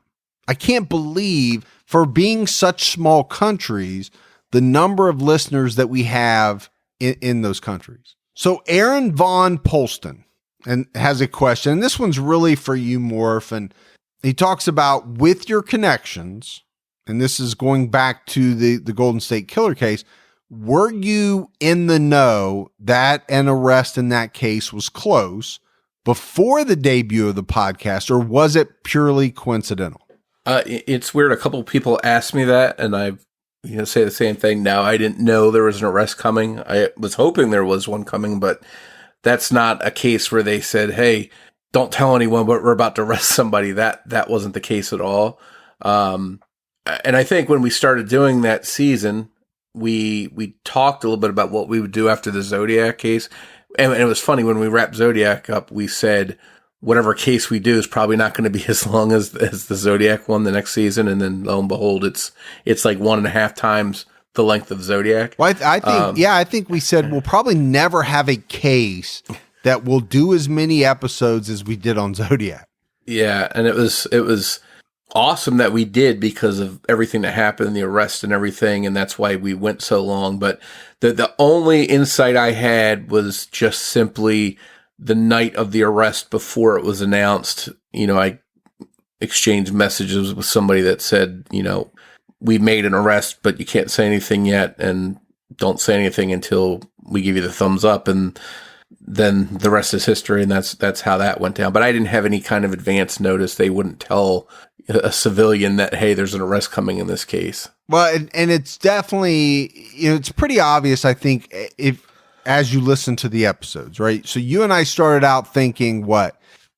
I can't believe, for being such small countries, the number of listeners that we have in those countries. So Aaron Von Polston has a question, and this one's really for you, Morf, and he talks about, with your connections, and this is going back to the Golden State Killer case, were you in the know that an arrest in that case was close before the debut of the podcast, or was it purely coincidental? It's weird. A couple of people asked me that, and I say the same thing. Now, I didn't know there was an arrest coming. I was hoping there was one coming, but that's not a case where they said, hey, don't tell anyone, but we're about to arrest somebody. That wasn't the case at all. And I think when we started doing that season, we talked a little bit about what we would do after the Zodiac case. And it was funny, when we wrapped Zodiac up, we said whatever case we do is probably not going to be as long as the Zodiac one the next season. And then lo and behold, it's like 1.5 times the length of Zodiac. Well, I think we said we'll probably never have a case that will do as many episodes as we did on Zodiac. Yeah. And it was awesome that we did because of everything that happened, the arrest and everything. And that's why we went so long. But the only insight I had was just simply the night of the arrest before it was announced. I exchanged messages with somebody that said, we made an arrest, but you can't say anything yet, and don't say anything until we give you the thumbs up. And then the rest is history. And that's how that went down. But I didn't have any kind of advance notice. They wouldn't tell a civilian that, hey, there's an arrest coming in this case. Well, and it's definitely, it's pretty obvious, I think, as you listen to the episodes, right? So you and I started out thinking,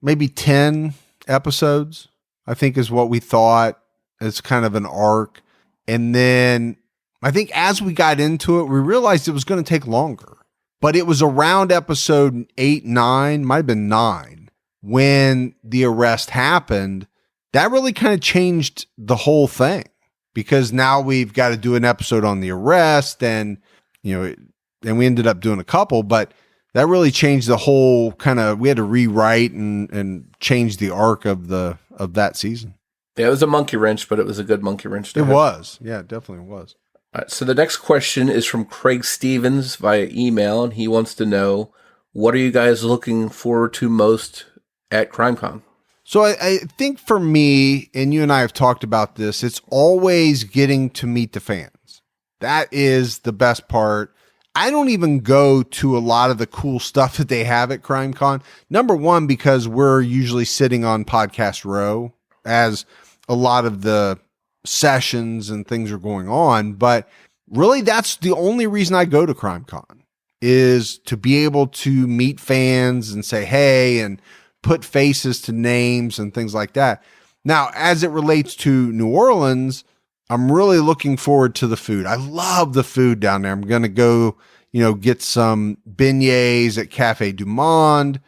maybe 10 episodes, I think is what we thought. It's kind of an arc. And then I think as we got into it, we realized it was going to take longer. But it was around episode 8, 9, might have been 9, when the arrest happened. That really kind of changed the whole thing, because now we've got to do an episode on the arrest, and and we ended up doing a couple, but that really changed the whole we had to rewrite and change the arc of that season. Yeah, it was a monkey wrench, but it was a good monkey wrench. It was. Yeah, it definitely was. All right, so the next question is from Craig Stevens via email, and he wants to know, what are you guys looking forward to most at CrimeCon? So I think for me, and you and I have talked about this, it's always getting to meet the fans. That is the best part. I don't even go to a lot of the cool stuff that they have at CrimeCon. Number one, because we're usually sitting on podcast row as a lot of the sessions and things are going on. But really, that's the only reason I go to CrimeCon, is to be able to meet fans and say, hey, and put faces to names and things like that. Now, as it relates to New Orleans, I'm really looking forward to the food. I love the food down there. I'm going to go, get some beignets at Cafe Du Monde.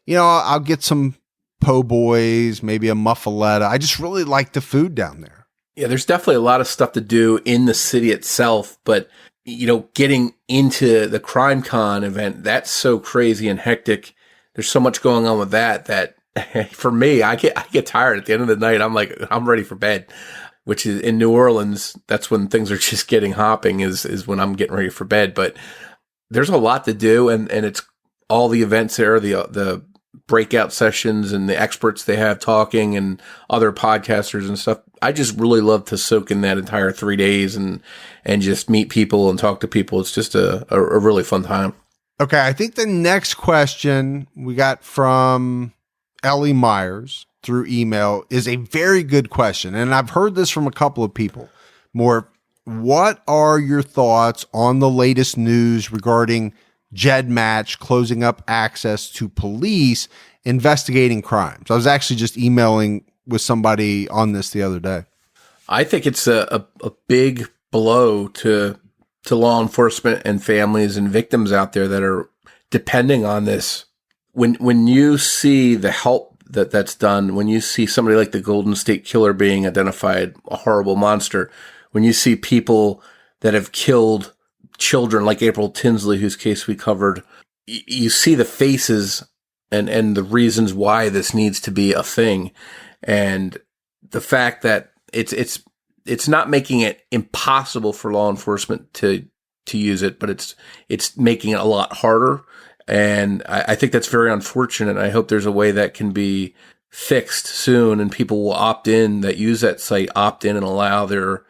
I'll get some po' boys, maybe a muffaletta. I just really like the food down there. Yeah, there's definitely a lot of stuff to do in the city itself, but getting into the CrimeCon event, that's so crazy and hectic. There's so much going on with that for me, I get tired at the end of the night. I'm ready for bed, which is in New Orleans. That's when things are just getting hopping, is when I'm getting ready for bed. But there's a lot to do, and it's all the events there, the breakout sessions and the experts they have talking and other podcasters and stuff. I just really love to soak in that entire 3 days and just meet people and talk to people. It's just a really fun time. Okay, I think the next question we got from Ellie Myers through email is a very good question, and I've heard this from a couple of people. What are your thoughts on the latest news regarding GEDmatch closing up access to police investigating crimes? I was actually just emailing with somebody on this the other day. I think it's a big blow to law enforcement and families and victims out there that are depending on this. When you see the help that's done, when you see somebody like the Golden State Killer being identified, a horrible monster, when you see people that have killed children like April Tinsley, whose case we covered, you see the faces and the reasons why this needs to be a thing. And the fact that it's not making it impossible for law enforcement to use it, but it's making it a lot harder. And I think that's very unfortunate. I hope there's a way that can be fixed soon, and people will opt in that use that site, opt in and allow their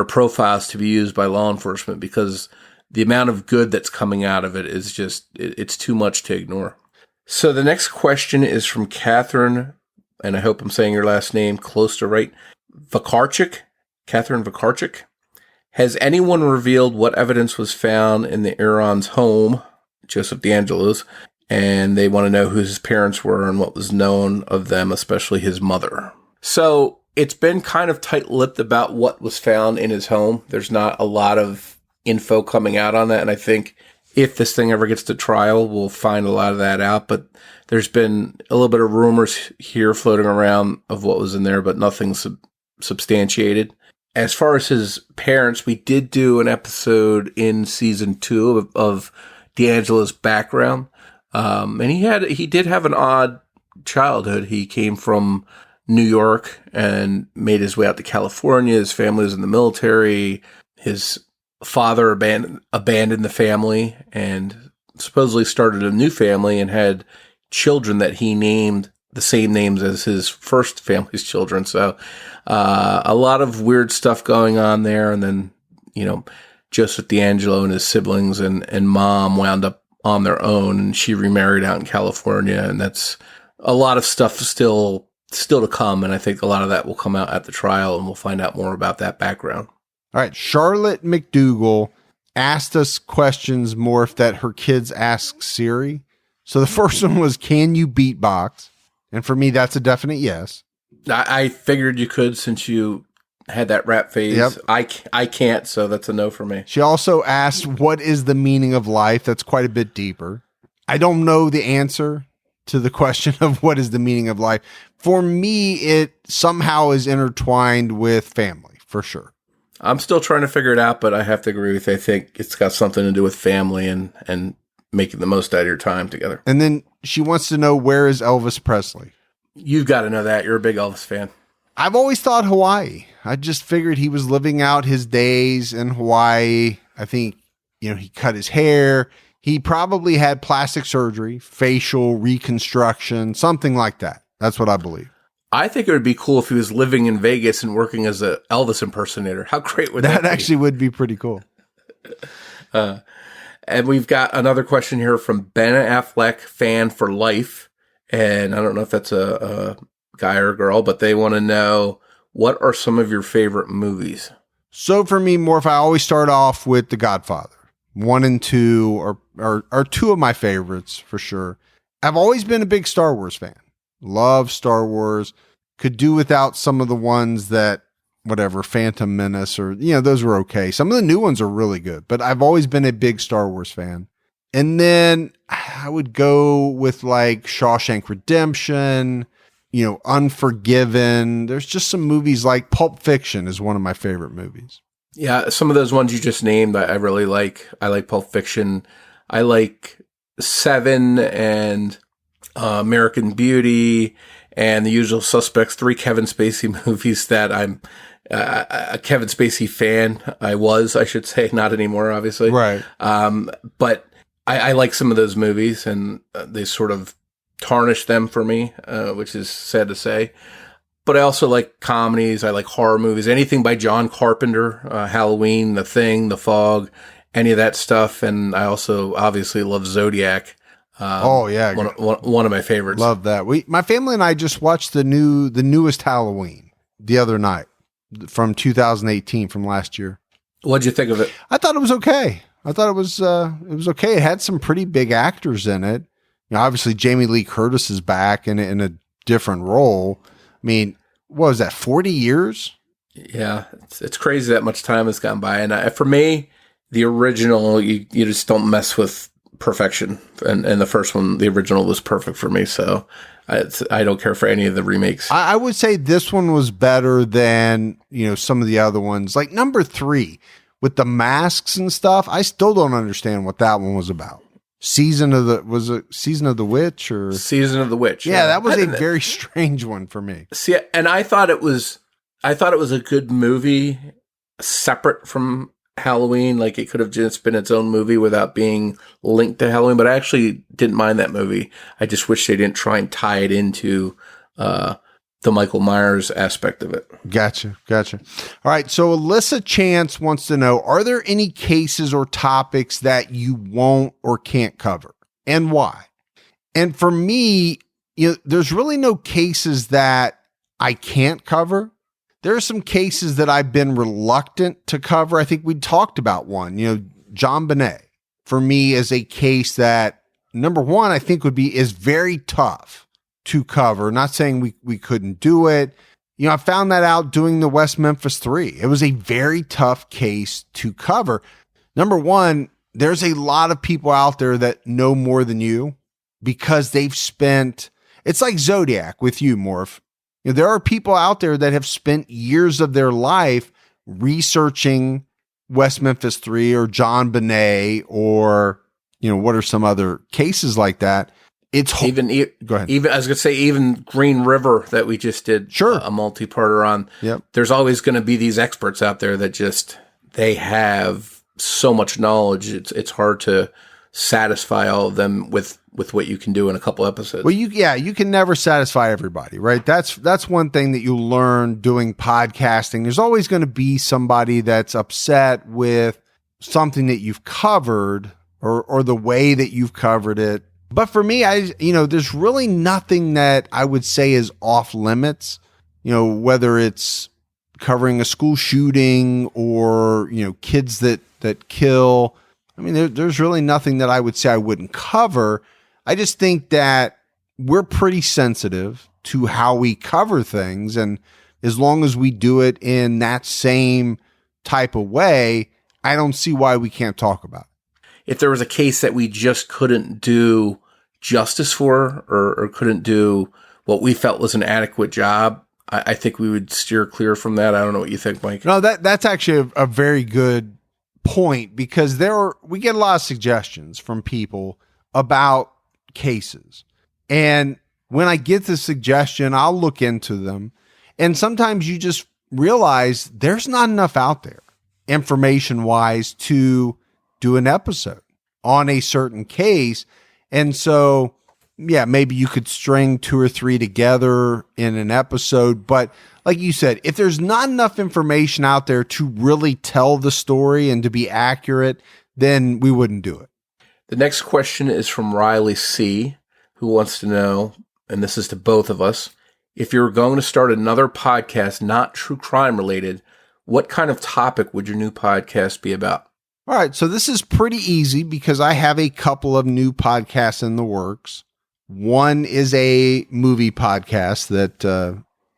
profiles to be used by law enforcement, because the amount of good that's coming out of it is just, it's too much to ignore. So the next question is from Catherine, and I hope I'm saying your last name close to right, Vakarchik. Catherine Vakarchik. Has anyone revealed what evidence was found in the Aaron's home, Joseph DeAngelo's, and they want to know who his parents were and what was known of them, especially his mother? So it's been kind of tight-lipped about what was found in his home. There's not a lot of info coming out on that, and I think if this thing ever gets to trial, we'll find a lot of that out. But there's been a little bit of rumors here floating around of what was in there, but nothing substantiated. As far as his parents, we did do an episode in season 2 of DeAngelo's background. And he did have an odd childhood. He came from New York and made his way out to California. His family was in the military. His father abandoned the family and supposedly started a new family and had children that he named the same names as his first family's children. So a lot of weird stuff going on there. And then, Joseph DeAngelo and his siblings and mom wound up on their own, and she remarried out in California. And that's a lot of stuff still to come. And I think a lot of that will come out at the trial, and we'll find out more about that background. All right. Charlotte McDougal asked us questions, Morph, that her kids ask Siri. So the first one was, can you beatbox? And for me, that's a definite yes. I figured you could since you had that rap phase. Yep. I can't, so that's a no for me. She also asked, what is the meaning of life? That's quite a bit deeper. I don't know the answer to the question of what is the meaning of life. For me, it somehow is intertwined with family, for sure. I'm still trying to figure it out, but I have to agree with you. I think it's got something to do with family and making the most out of your time together. And then she wants to know, where is Elvis Presley? You've got to know that. You're a big Elvis fan. I've always thought Hawaii. I just figured he was living out his days in Hawaii. I think, he cut his hair. He probably had plastic surgery, facial reconstruction, something like that. That's what I believe. I think it would be cool if he was living in Vegas and working as a Elvis impersonator. How great would that be? That actually would be pretty cool. And we've got another question here from Ben Affleck, fan for life. And I don't know if that's a guy or a girl, but they want to know, what are some of your favorite movies? So for me, Morph, I always start off with The Godfather. 1 and 2 are two of my favorites for sure. I've always been a big Star Wars fan. Love Star Wars. Could do without some of the ones that, whatever, Phantom Menace or, those were okay. Some of the new ones are really good, but I've always been a big Star Wars fan. And then I would go with like Shawshank Redemption, Unforgiven. There's just some movies like Pulp Fiction is one of my favorite movies. Yeah, some of those ones you just named, I really like. I like Pulp Fiction. I like Seven and American Beauty and The Usual Suspects, 3 Kevin Spacey movies that I'm a Kevin Spacey fan. I should say, not anymore, obviously. Right. But I like some of those movies, and they sort of tarnish them for me, which is sad to say. But I also like comedies. I like horror movies. Anything by John Carpenter, Halloween, The Thing, The Fog, any of that stuff. And I also obviously love Zodiac. One of my favorites. Love that. My family and I just watched the newest Halloween the other night from 2018, from last year. What'd you think of it? I thought it was okay. I thought it was okay. It had some pretty big actors in it. Obviously Jamie Lee Curtis is back in a different role. I mean, what was that, 40 years? Yeah, it's crazy that much time has gone by. And for me, the original, you just don't mess with perfection. And the first one, the original, was perfect for me. So I don't care for any of the remakes. I would say this one was better than, some of the other ones. Like number 3 with the masks and stuff. I still don't understand what that one was about. Season of the Witch or Season of the Witch? Yeah, that was a very strange one for me. See, and I thought it was a good movie separate from Halloween. Like, it could have just been its own movie without being linked to Halloween, but I actually didn't mind that movie. I just wish they didn't try and tie it into the Michael Myers aspect of it. Gotcha. All right. So Alyssa Chance wants to know, are there any cases or topics that you won't or can't cover, and why? And for me, there's really no cases that I can't cover. There are some cases that I've been reluctant to cover. I think we talked about one, Jon Benet for me is a case that, number one, I think is very tough to cover. Not saying we couldn't do it. I found that out doing the West Memphis 3. It was a very tough case to cover. Number one, there's a lot of people out there that know more than you because they've spent, it's like Zodiac with you, Morph. There are people out there that have spent years of their life researching West Memphis 3 or Jon Benet or, what are some other cases like that? It's go ahead. Even I was going to say, even Green River that we just did a multi-parter on. Yep. There's always going to be these experts out there that they have so much knowledge. It's hard to satisfy all of them with what you can do in a couple episodes. Well, you can never satisfy everybody, right? That's one thing that you learn doing podcasting. There's always going to be somebody that's upset with something that you've covered or the way that you've covered it. But for me, there's really nothing that I would say is off limits, whether it's covering a school shooting or, kids that kill. I mean, there's really nothing that I would say I wouldn't cover. I just think that we're pretty sensitive to how we cover things. And as long as we do it in that same type of way, I don't see why we can't talk about it. If there was a case that we just couldn't do justice for or couldn't do what we felt was an adequate job, I think we would steer clear from that. I don't know what you think, Mike. No, that's actually a very good point, because we get a lot of suggestions from people about cases. And when I get the suggestion, I'll look into them. And sometimes you just realize there's not enough out there information wise to do an episode on a certain case. And so, yeah, maybe you could string 2 or 3 together in an episode. But like you said, if there's not enough information out there to really tell the story and to be accurate, then we wouldn't do it. The next question is from Riley C., who wants to know, and this is to both of us, if you're going to start another podcast not true crime related, what kind of topic would your new podcast be about? All right, so this is pretty easy because I have a couple of new podcasts in the works. One is a movie podcast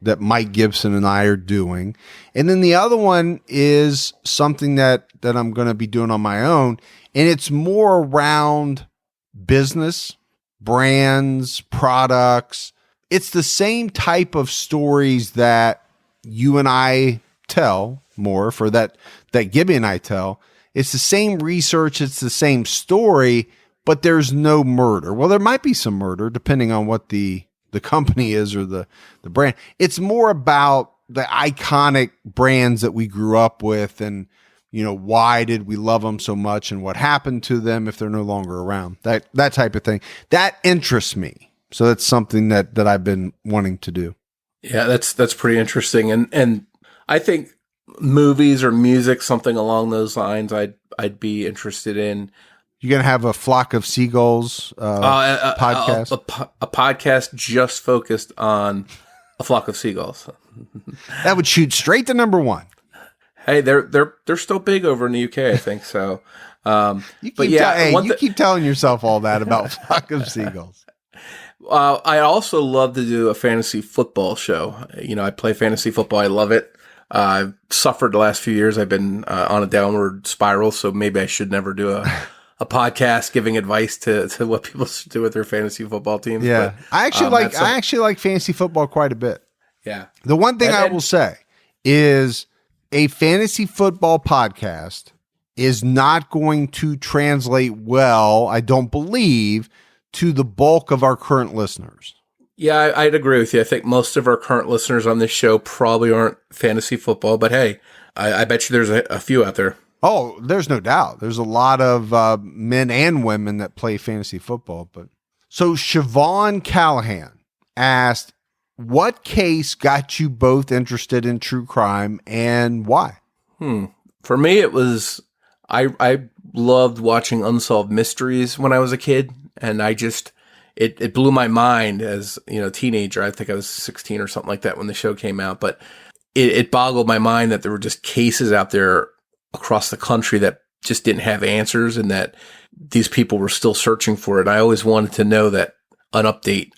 that Mike Gibson and I are doing. And then the other one is something that I'm going to be doing on my own. And it's more around business, brands, products. It's the same type of stories that you and I tell, Morf, or that Gibby and I tell. It's the same research. It's the same story, but there's no murder. Well, there might be some murder depending on what the company is or the brand. It's more about the iconic brands that we grew up with and, why did we love them so much and what happened to them if they're no longer around. That type of thing. That interests me. So that's something that I've been wanting to do. Yeah, that's pretty interesting. And I think movies or music, something along those lines, I'd be interested in. You're going to have a Flock of Seagulls podcast? A podcast just focused on a flock of seagulls. That would shoot straight to number 1. Hey, they're still big over in the UK, I think so. You keep telling yourself all that about Flock of Seagulls. I also love to do a fantasy football show. I play fantasy football. I love it. I've suffered the last few years. I've been on a downward spiral, so maybe I should never do a podcast giving advice to what people should do with their fantasy football teams. Yeah, but, I actually like fantasy football quite a bit. Yeah. The one thing I will say is a fantasy football podcast is not going to translate well, I don't believe, to the bulk of our current listeners. Yeah, I'd agree with you. I think most of our current listeners on this show probably aren't fantasy football, but hey, I bet you there's a few out there. Oh, there's no doubt. There's a lot of men and women that play fantasy football. But so Siobhan Callahan asked, what case got you both interested in true crime and why? For me, it was, I loved watching unsolved mysteries when I was a kid. And it blew my mind as, teenager. I think I was 16 or something like that when the show came out, but it boggled my mind that there were just cases out there across the country that just didn't have answers and that these people were still searching for it. I always wanted to know that an update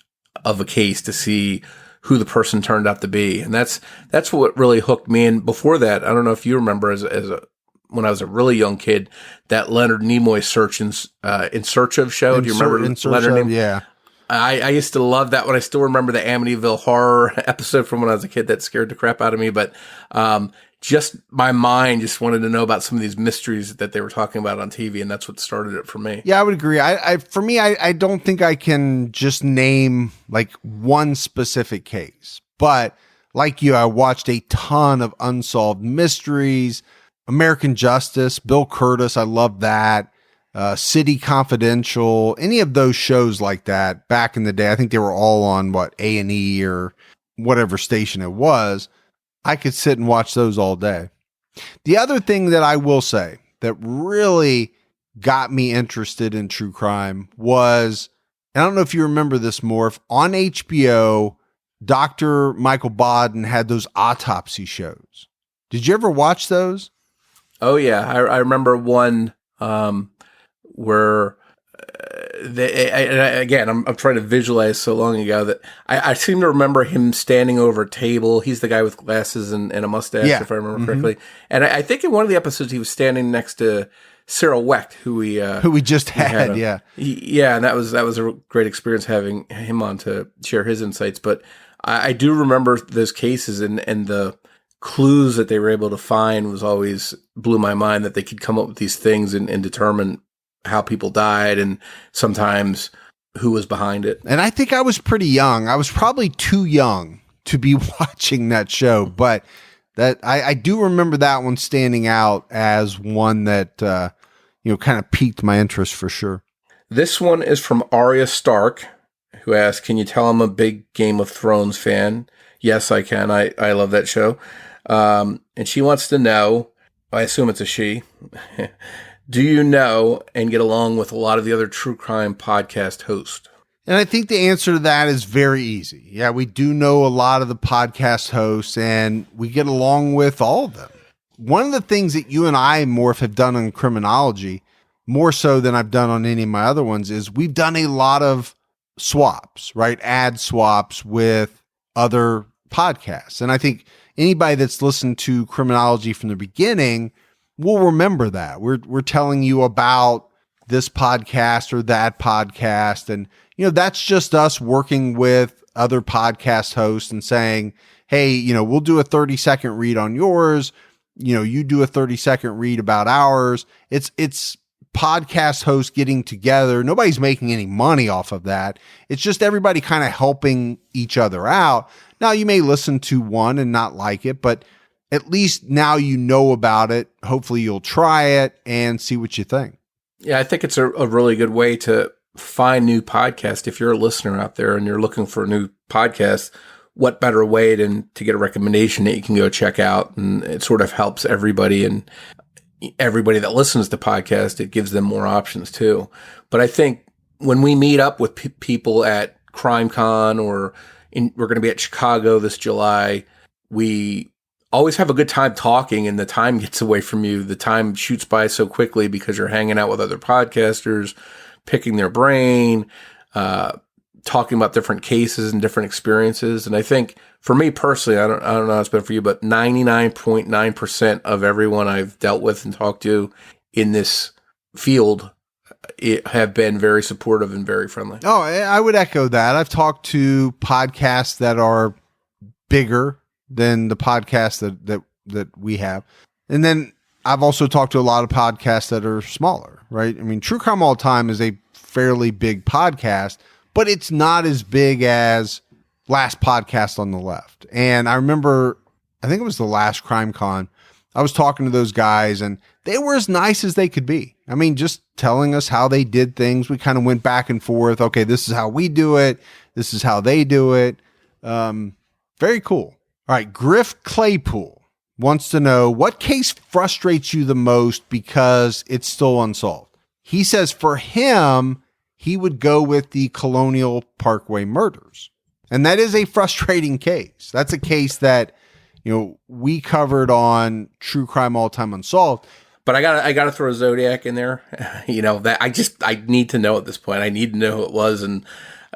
of a case to see who the person turned out to be. And that's what really hooked me. And before that, I don't know if you remember when I was a really young kid, that Leonard Nimoy In Search Of show. Do you remember Leonard Nimoy? Yeah. I used to love that one. I still remember the Amityville Horror episode from when I was a kid that scared the crap out of me. But just my mind just wanted to know about some of these mysteries that they were talking about on TV, and that's what started it for me. Yeah, I would agree. For me, I don't think I can just name like one specific case. But like you, I watched a ton of unsolved mysteries. American Justice, Bill Curtis, I love that. City Confidential, any of those shows like that back in the day. I think they were all on A&E or whatever station it was. I could sit and watch those all day. The other thing that I will say that really got me interested in true crime was, and I don't know if you remember this, Morf, on HBO, Dr. Michael Baden had those autopsy shows. Did you ever watch those? Oh yeah, I remember one where again, I'm trying to visualize so long ago that I seem to remember him standing over a table. He's the guy with glasses and a mustache, if I remember correctly. And I think in one of the episodes he was standing next to Cyril Wecht, who we just had. Yeah, and that was a great experience having him on to share his insights. But I do remember those cases and the clues that they were able to find was always blew my mind, that they could come up with these things and determine how people died and sometimes who was behind it. And I think I was pretty young. I was probably too young to be watching that show, but that I do remember that one standing out as one that, kind of piqued my interest for sure. This one is from Arya Stark, who asked, can you tell I'm a big Game of Thrones fan? Yes, I can. I love that show. And she wants to know, I assume it's a she, do you know and get along with a lot of the other true crime podcast hosts? And I think the answer to that is very easy. Yeah, we do know a lot of the podcast hosts, and we get along with all of them. One of the things that you and I, Morf, have done on Criminology, more so than I've done on any of my other ones, is we've done a lot of swaps, right? Ad swaps with other podcasts. And I think anybody that's listened to Criminology from the beginning will remember that. We're telling you about this podcast or that podcast. And, that's just us working with other podcast hosts and saying, hey, we'll do a 30-second read on yours. You do a 30-second read about ours. It's podcast hosts getting together. Nobody's making any money off of that. It's just everybody kind of helping each other out. Now, you may listen to one and not like it, but at least now you know about it. Hopefully you'll try it and see what you think. Yeah, I think it's a really good way to find new podcasts. If you're a listener out there and you're looking for a new podcast, what better way than to get a recommendation that you can go check out? And it sort of helps everybody, and everybody that listens to podcasts, it gives them more options too. But I think when we meet up with people at CrimeCon or we're going to be at Chicago this July, we always have a good time talking, and the time gets away from you. The time shoots by so quickly because you're hanging out with other podcasters, picking their brain, talking about different cases and different experiences. And I think for me personally, I don't know how it's been for you, but 99.9% of everyone I've dealt with and talked to in this field have been very supportive and very friendly. Oh, I would echo that. I've talked to podcasts that are bigger than the podcasts that we have. And then I've also talked to a lot of podcasts that are smaller, right? I mean, True Crime All the Time is a fairly big podcast, but it's not as big as Last Podcast on the Left. And I remember, I think it was the last CrimeCon, I was talking to those guys and they were as nice as they could be. I mean, just telling us how they did things. We kind of went back and forth. Okay, this is how we do it. This is how they do it. Very cool. All right, Griff Claypool wants to know, what case frustrates you the most because it's still unsolved? He says for him, he would go with the Colonial Parkway murders. And that is a frustrating case. That's a case that, we covered on True Crime All Time Unsolved. But I gotta throw Zodiac in there. That I need to know at this point. I need to know who it was. And,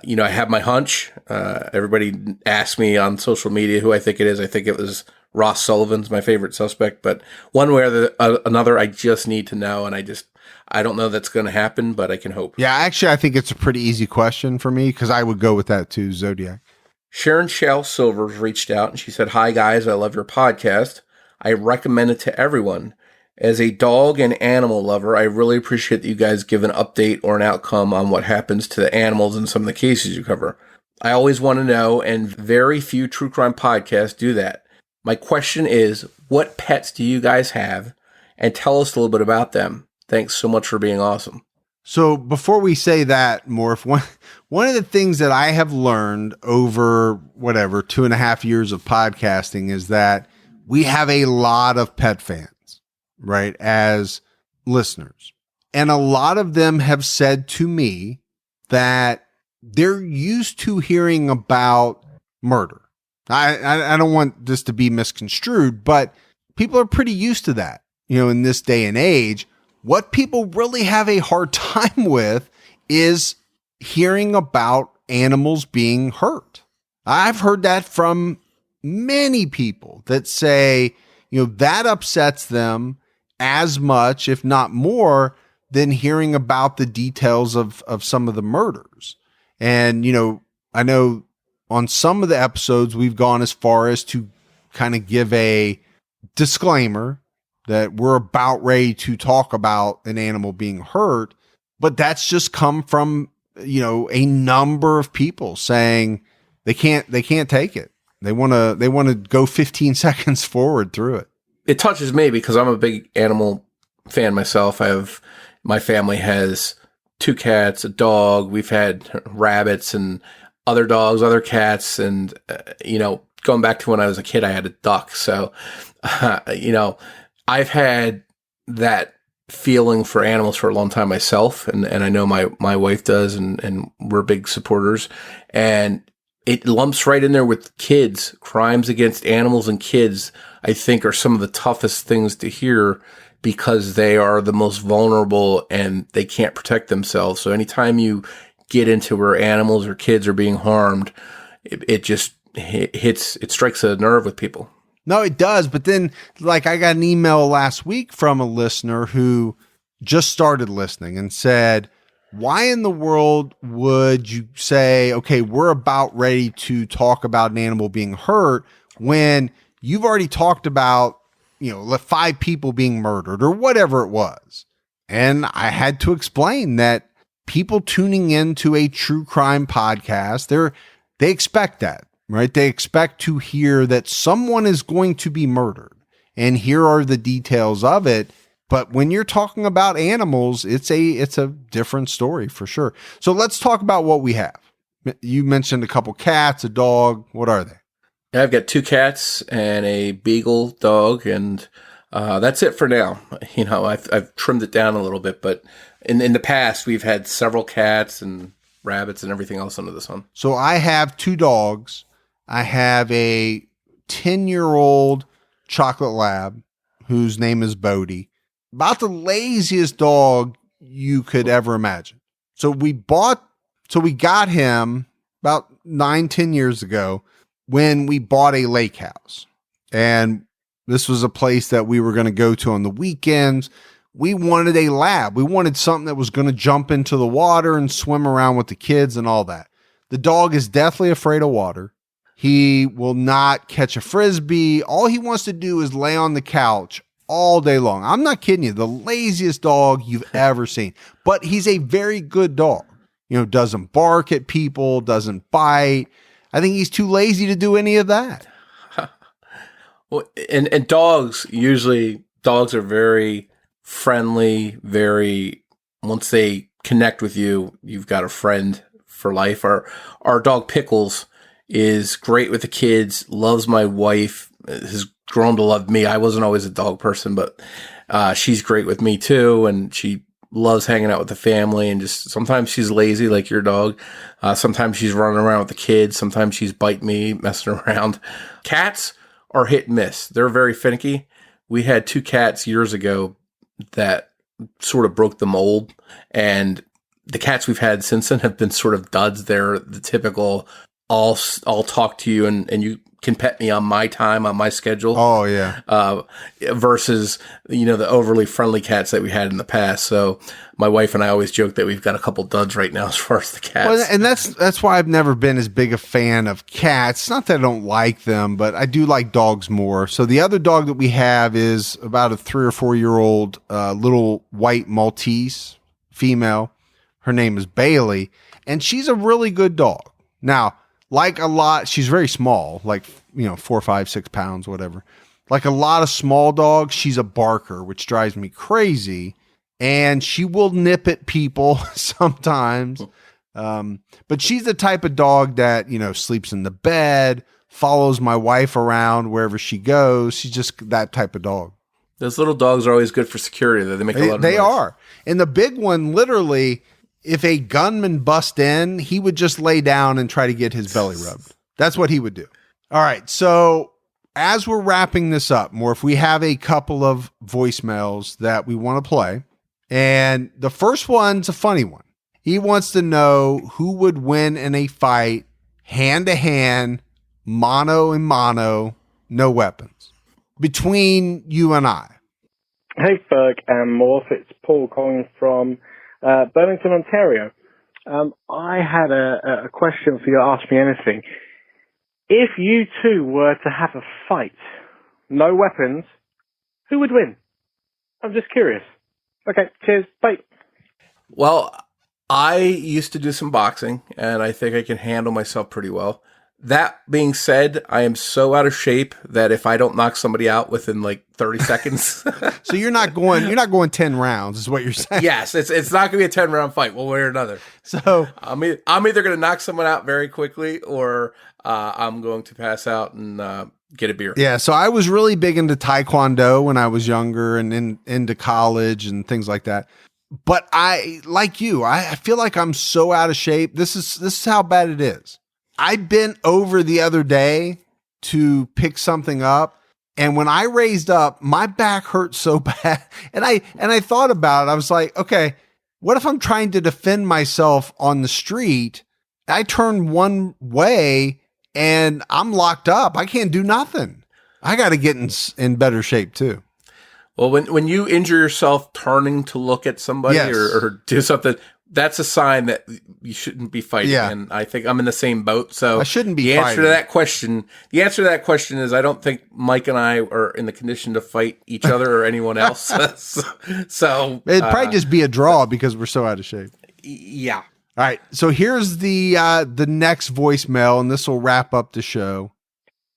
I have my hunch. Everybody asked me on social media who I think it is. I think it was Ross Sullivan's my favorite suspect. But one way or another, I just need to know. And I don't know that's going to happen, but I can hope. Yeah, actually, I think it's a pretty easy question for me because I would go with that too, Zodiac. Sharon Shell Silvers reached out and she said, "Hi guys, I love your podcast. I recommend it to everyone. As a dog and animal lover, I really appreciate that you guys give an update or an outcome on what happens to the animals in some of the cases you cover. I always want to know, and very few true crime podcasts do that. My question is, what pets do you guys have? And tell us a little bit about them. Thanks so much for being awesome." So before we say that, Morph, one of the things that I have learned over 2.5 years of podcasting is that we have a lot of pet fans, right, as listeners. And a lot of them have said to me that they're used to hearing about murder. I don't want this to be misconstrued, but people are pretty used to that, in this day and age. What people really have a hard time with is hearing about animals being hurt. I've heard that from many people that say, that upsets them as much, if not more, than hearing about the details of some of the murders. And, I know on some of the episodes, we've gone as far as to kind of give a disclaimer that we're about ready to talk about an animal being hurt, but that's just come from, a number of people saying they can't take it. They want to go 15 seconds forward through it. It touches me because I'm a big animal fan myself. My family has 2 cats, a dog. We've had rabbits and other dogs, other cats. And, going back to when I was a kid, I had a duck. So, I've had that feeling for animals for a long time myself. And I know my wife does, and we're big supporters. And it lumps right in there with kids. Crimes against animals and kids, I think, are some of the toughest things to hear because they are the most vulnerable and they can't protect themselves. So anytime you get into where animals or kids are being harmed, it just it strikes a nerve with people. No, it does. But then, I got an email last week from a listener who just started listening and said, why in the world would you say, okay, we're about ready to talk about an animal being hurt when you've already talked about, 5 people being murdered or whatever it was? And I had to explain that people tuning into a true crime podcast, they expect that, right? They expect to hear that someone is going to be murdered, and here are the details of it. But when you're talking about animals, it's a different story for sure. So let's talk about what we have. You mentioned a couple cats, a dog. What are they? I've got 2 cats and a beagle dog, and that's it for now. I've trimmed it down a little bit, but in the past, we've had several cats and rabbits and everything else under the sun. So I have 2 dogs. I have a 10-year-old chocolate lab whose name is Bodie. About the laziest dog you could ever imagine. So we got him about 9-10 years ago when we bought a lake house. And this was a place that we were going to go to on the weekends. We wanted a lab. We wanted something that was going to jump into the water and swim around with the kids and all that. The dog is deathly afraid of water. He will not catch a Frisbee. All he wants to do is lay on the couch all day long. I'm not kidding you. The laziest dog you've ever seen. But he's a very good dog. Doesn't bark at people, doesn't bite. I think he's too lazy to do any of that. Well, and dogs are very friendly, once they connect with you, you've got a friend for life. Our dog Pickles is great with the kids, loves my wife, has grown to love me. I wasn't always a dog person, but she's great with me too. And she loves hanging out with the family, and just sometimes she's lazy like your dog. Sometimes she's running around with the kids. Sometimes she's biting me, messing around. Cats are hit and miss. They're very finicky. We had 2 cats years ago that sort of broke the mold, and the cats we've had since then have been sort of duds. They're the typical, I'll talk to you and you can pet me on my time, on my schedule. Oh yeah. Versus, the overly friendly cats that we had in the past. So my wife and I always joke that we've got a couple duds right now as far as the cats. Well, and that's why I've never been as big a fan of cats. Not that I don't like them, but I do like dogs more. So the other dog that we have is about a 3 or 4 year old little white Maltese female. Her name is Bailey, and she's a really good dog. Now, she's very small, 4, 5, 6 pounds, whatever. Like a lot of small dogs, she's a barker, which drives me crazy. And she will nip at people sometimes. But she's the type of dog that, sleeps in the bed, follows my wife around wherever she goes. She's just that type of dog. Those little dogs are always good for security. They make a lot of noise. They are. And the big one, literally, if a gunman bust in, he would just lay down and try to get his belly rubbed. That's what he would do. All right. So as we're wrapping this up, Morph, we have a couple of voicemails that we want to play. And the first one's a funny one. He wants to know who would win in a fight, hand to hand, mano and mano, no weapons, between you and I. Hey, Ferg and Morph. It's Paul calling from Burlington, Ontario. I had a question for you to ask me anything. If you two were to have a fight, no weapons, who would win? I'm just curious. Okay, cheers. Bye. Well, I used to do some boxing, and I think I can handle myself pretty well. That being said, I am so out of shape that if I don't knock somebody out within like 30 seconds. So you're not going 10 rounds is what you're saying. Yes, it's not going to be a 10-round fight one way or another. So I'm either going to knock someone out very quickly or I'm going to pass out and get a beer. yeah, so I was really big into Taekwondo when I was younger and into college and things like that. But I, like you, I feel like I'm so out of shape. This is how bad it is. I bent over the other day to pick something up, and when I raised up, my back hurt so bad. And I thought about it. I was like, okay, what if I'm trying to defend myself on the street? I turn one way and I'm locked up. I can't do nothing. I got to get in better shape too. Well, when you injure yourself turning to look at somebody Yes. or do something, that's a sign that you shouldn't be fighting. Yeah. And I think I'm in the same boat. So I shouldn't be the answer fighting. to that question. The answer to that question is I don't think Mike and I are in the condition to fight each other or anyone else. So It'd probably just be a draw because we're so out of shape. yeah. All right. So here's the next voicemail, and this will wrap up the show.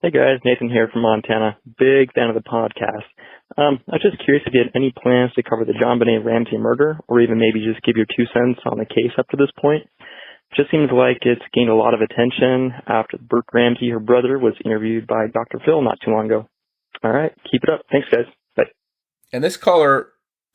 Hey guys, Nathan here from Montana. Big fan of the podcast. I was just curious if you had any plans to cover the Jon Benet Ramsey murder, or even maybe just give your 2 cents on the case up to this point. Just seems like it's gained a lot of attention after Burke Ramsey, her brother, was interviewed by Dr. Phil not too long ago. All right, keep it up. Thanks, guys. Bye. And this caller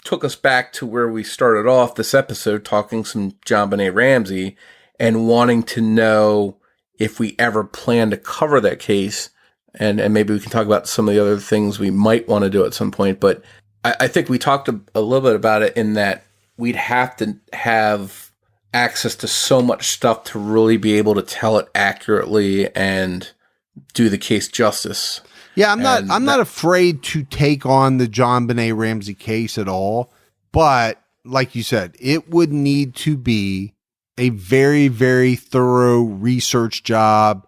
took us back to where we started off this episode talking some Jon Benet Ramsey and wanting to know if we ever plan to cover that case. And maybe we can talk about some of the other things we might want to do at some point. But I think we talked a little bit about it in that we'd have to have access to so much stuff to really be able to tell it accurately and do the case justice. Yeah, I'm not afraid to take on the Jon Benet Ramsey case at all. But like you said, it would need to be a very, very thorough research job.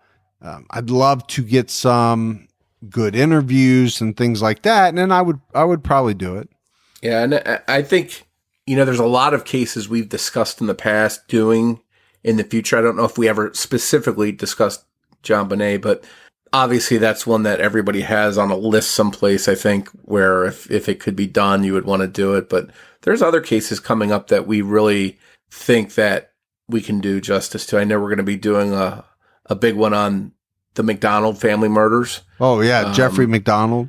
I'd love to get some good interviews and things like that, and then I would probably do it. Yeah, and I think, there's a lot of cases we've discussed in the past doing in the future. I don't know if we ever specifically discussed Jon Benet, but obviously that's one that everybody has on a list someplace, I think, where if it could be done, you would want to do it. But there's other cases coming up that we really think that we can do justice to. I know we're going to be doing a big one on the McDonald family murders. Oh yeah, Jeffrey McDonald.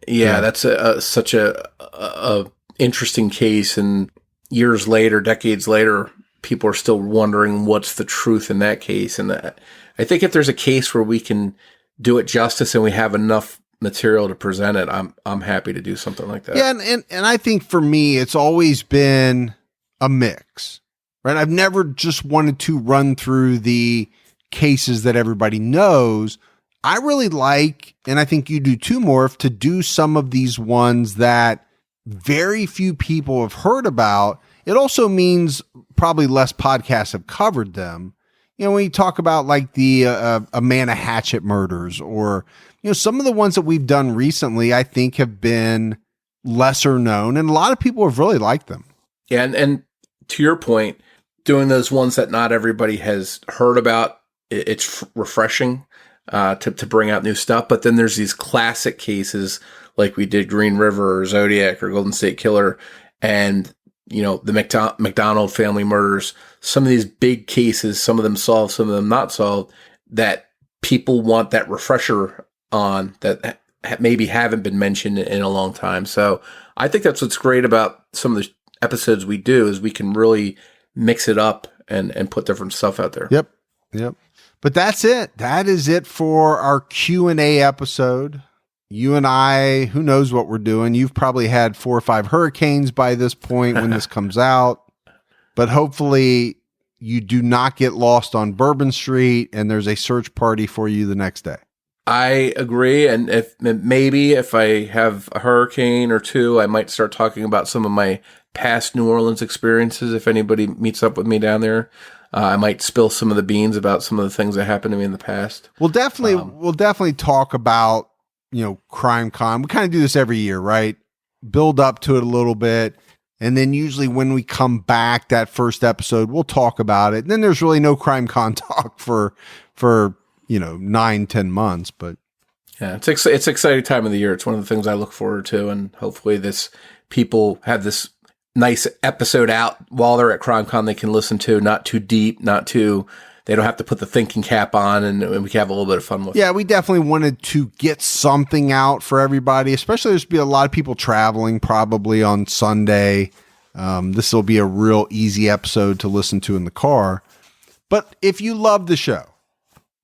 Yeah, that's such a interesting case, and years later, decades later, people are still wondering what's the truth in that case. And I think if there's a case where we can do it justice and we have enough material to present it, I'm happy to do something like that. Yeah, and I think for me, it's always been a mix, right? I've never just wanted to run through the cases that everybody knows. I really like, and I think you do too, Morph, to do some of these ones that very few people have heard about. It also means probably less podcasts have covered them. When you talk about like the Amanda Hatchett murders, or some of the ones that we've done recently, I think have been lesser known, and a lot of people have really liked them. Yeah, and to your point, doing those ones that not everybody has heard about, it's refreshing to bring out new stuff. But then there's these classic cases like we did Green River or Zodiac or Golden State Killer, and the McDonald family murders. Some of these big cases, some of them solved, some of them not solved, that people want that refresher on that maybe haven't been mentioned in a long time. So I think that's what's great about some of the episodes we do, is we can really mix it up and put different stuff out there. Yep. But that's it. That is it for our Q&A episode. you and I, who knows what we're doing? You've probably had 4 or 5 hurricanes by this point when this comes out, but hopefully you do not get lost on Bourbon Street and there's a search party for you the next day. I agree. And if I have a hurricane or two, I might start talking about some of my past New Orleans experiences. If anybody meets up with me down there, I might spill some of the beans about some of the things that happened to me in the past. We'll definitely talk about, CrimeCon. We kind of do this every year, right? Build up to it a little bit. And then usually when we come back, that first episode, we'll talk about it. And then there's really no CrimeCon talk for 9-10 months, but yeah, it's exciting time of the year. It's one of the things I look forward to. And hopefully people have this nice episode out while they're at CrimeCon they can listen to, not too deep, they don't have to put the thinking cap on, and we can have a little bit of fun with it. Yeah, we definitely wanted to get something out for everybody, especially there's be a lot of people traveling probably on Sunday. This will be a real easy episode to listen to in the car. But if you love the show,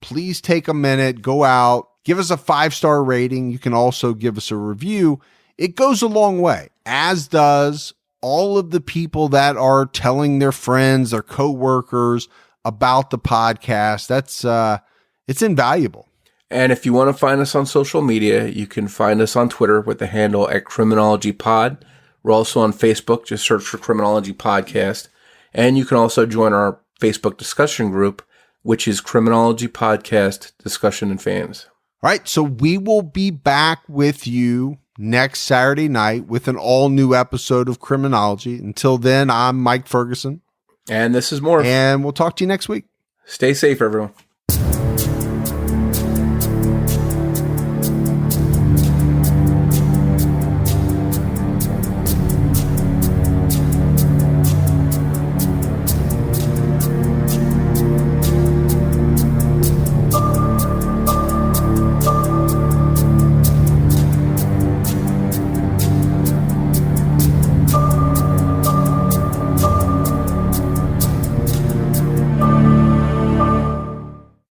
please take a minute, go out, give us a 5-star rating. You can also give us a review. It goes a long way, as does all of the people that are telling their friends, their coworkers about the podcast. That's it's invaluable. And if you want to find us on social media, you can find us on Twitter with the handle at Criminology Pod. We're also on Facebook. Just search for Criminology Podcast. And you can also join our Facebook discussion group, which is Criminology Podcast Discussion and Fans. All right. So we will be back with you next Saturday night with an all new episode of Criminology. Until then, I'm Mike Ferguson. And this is Morf. And we'll talk to you next week. Stay safe, everyone.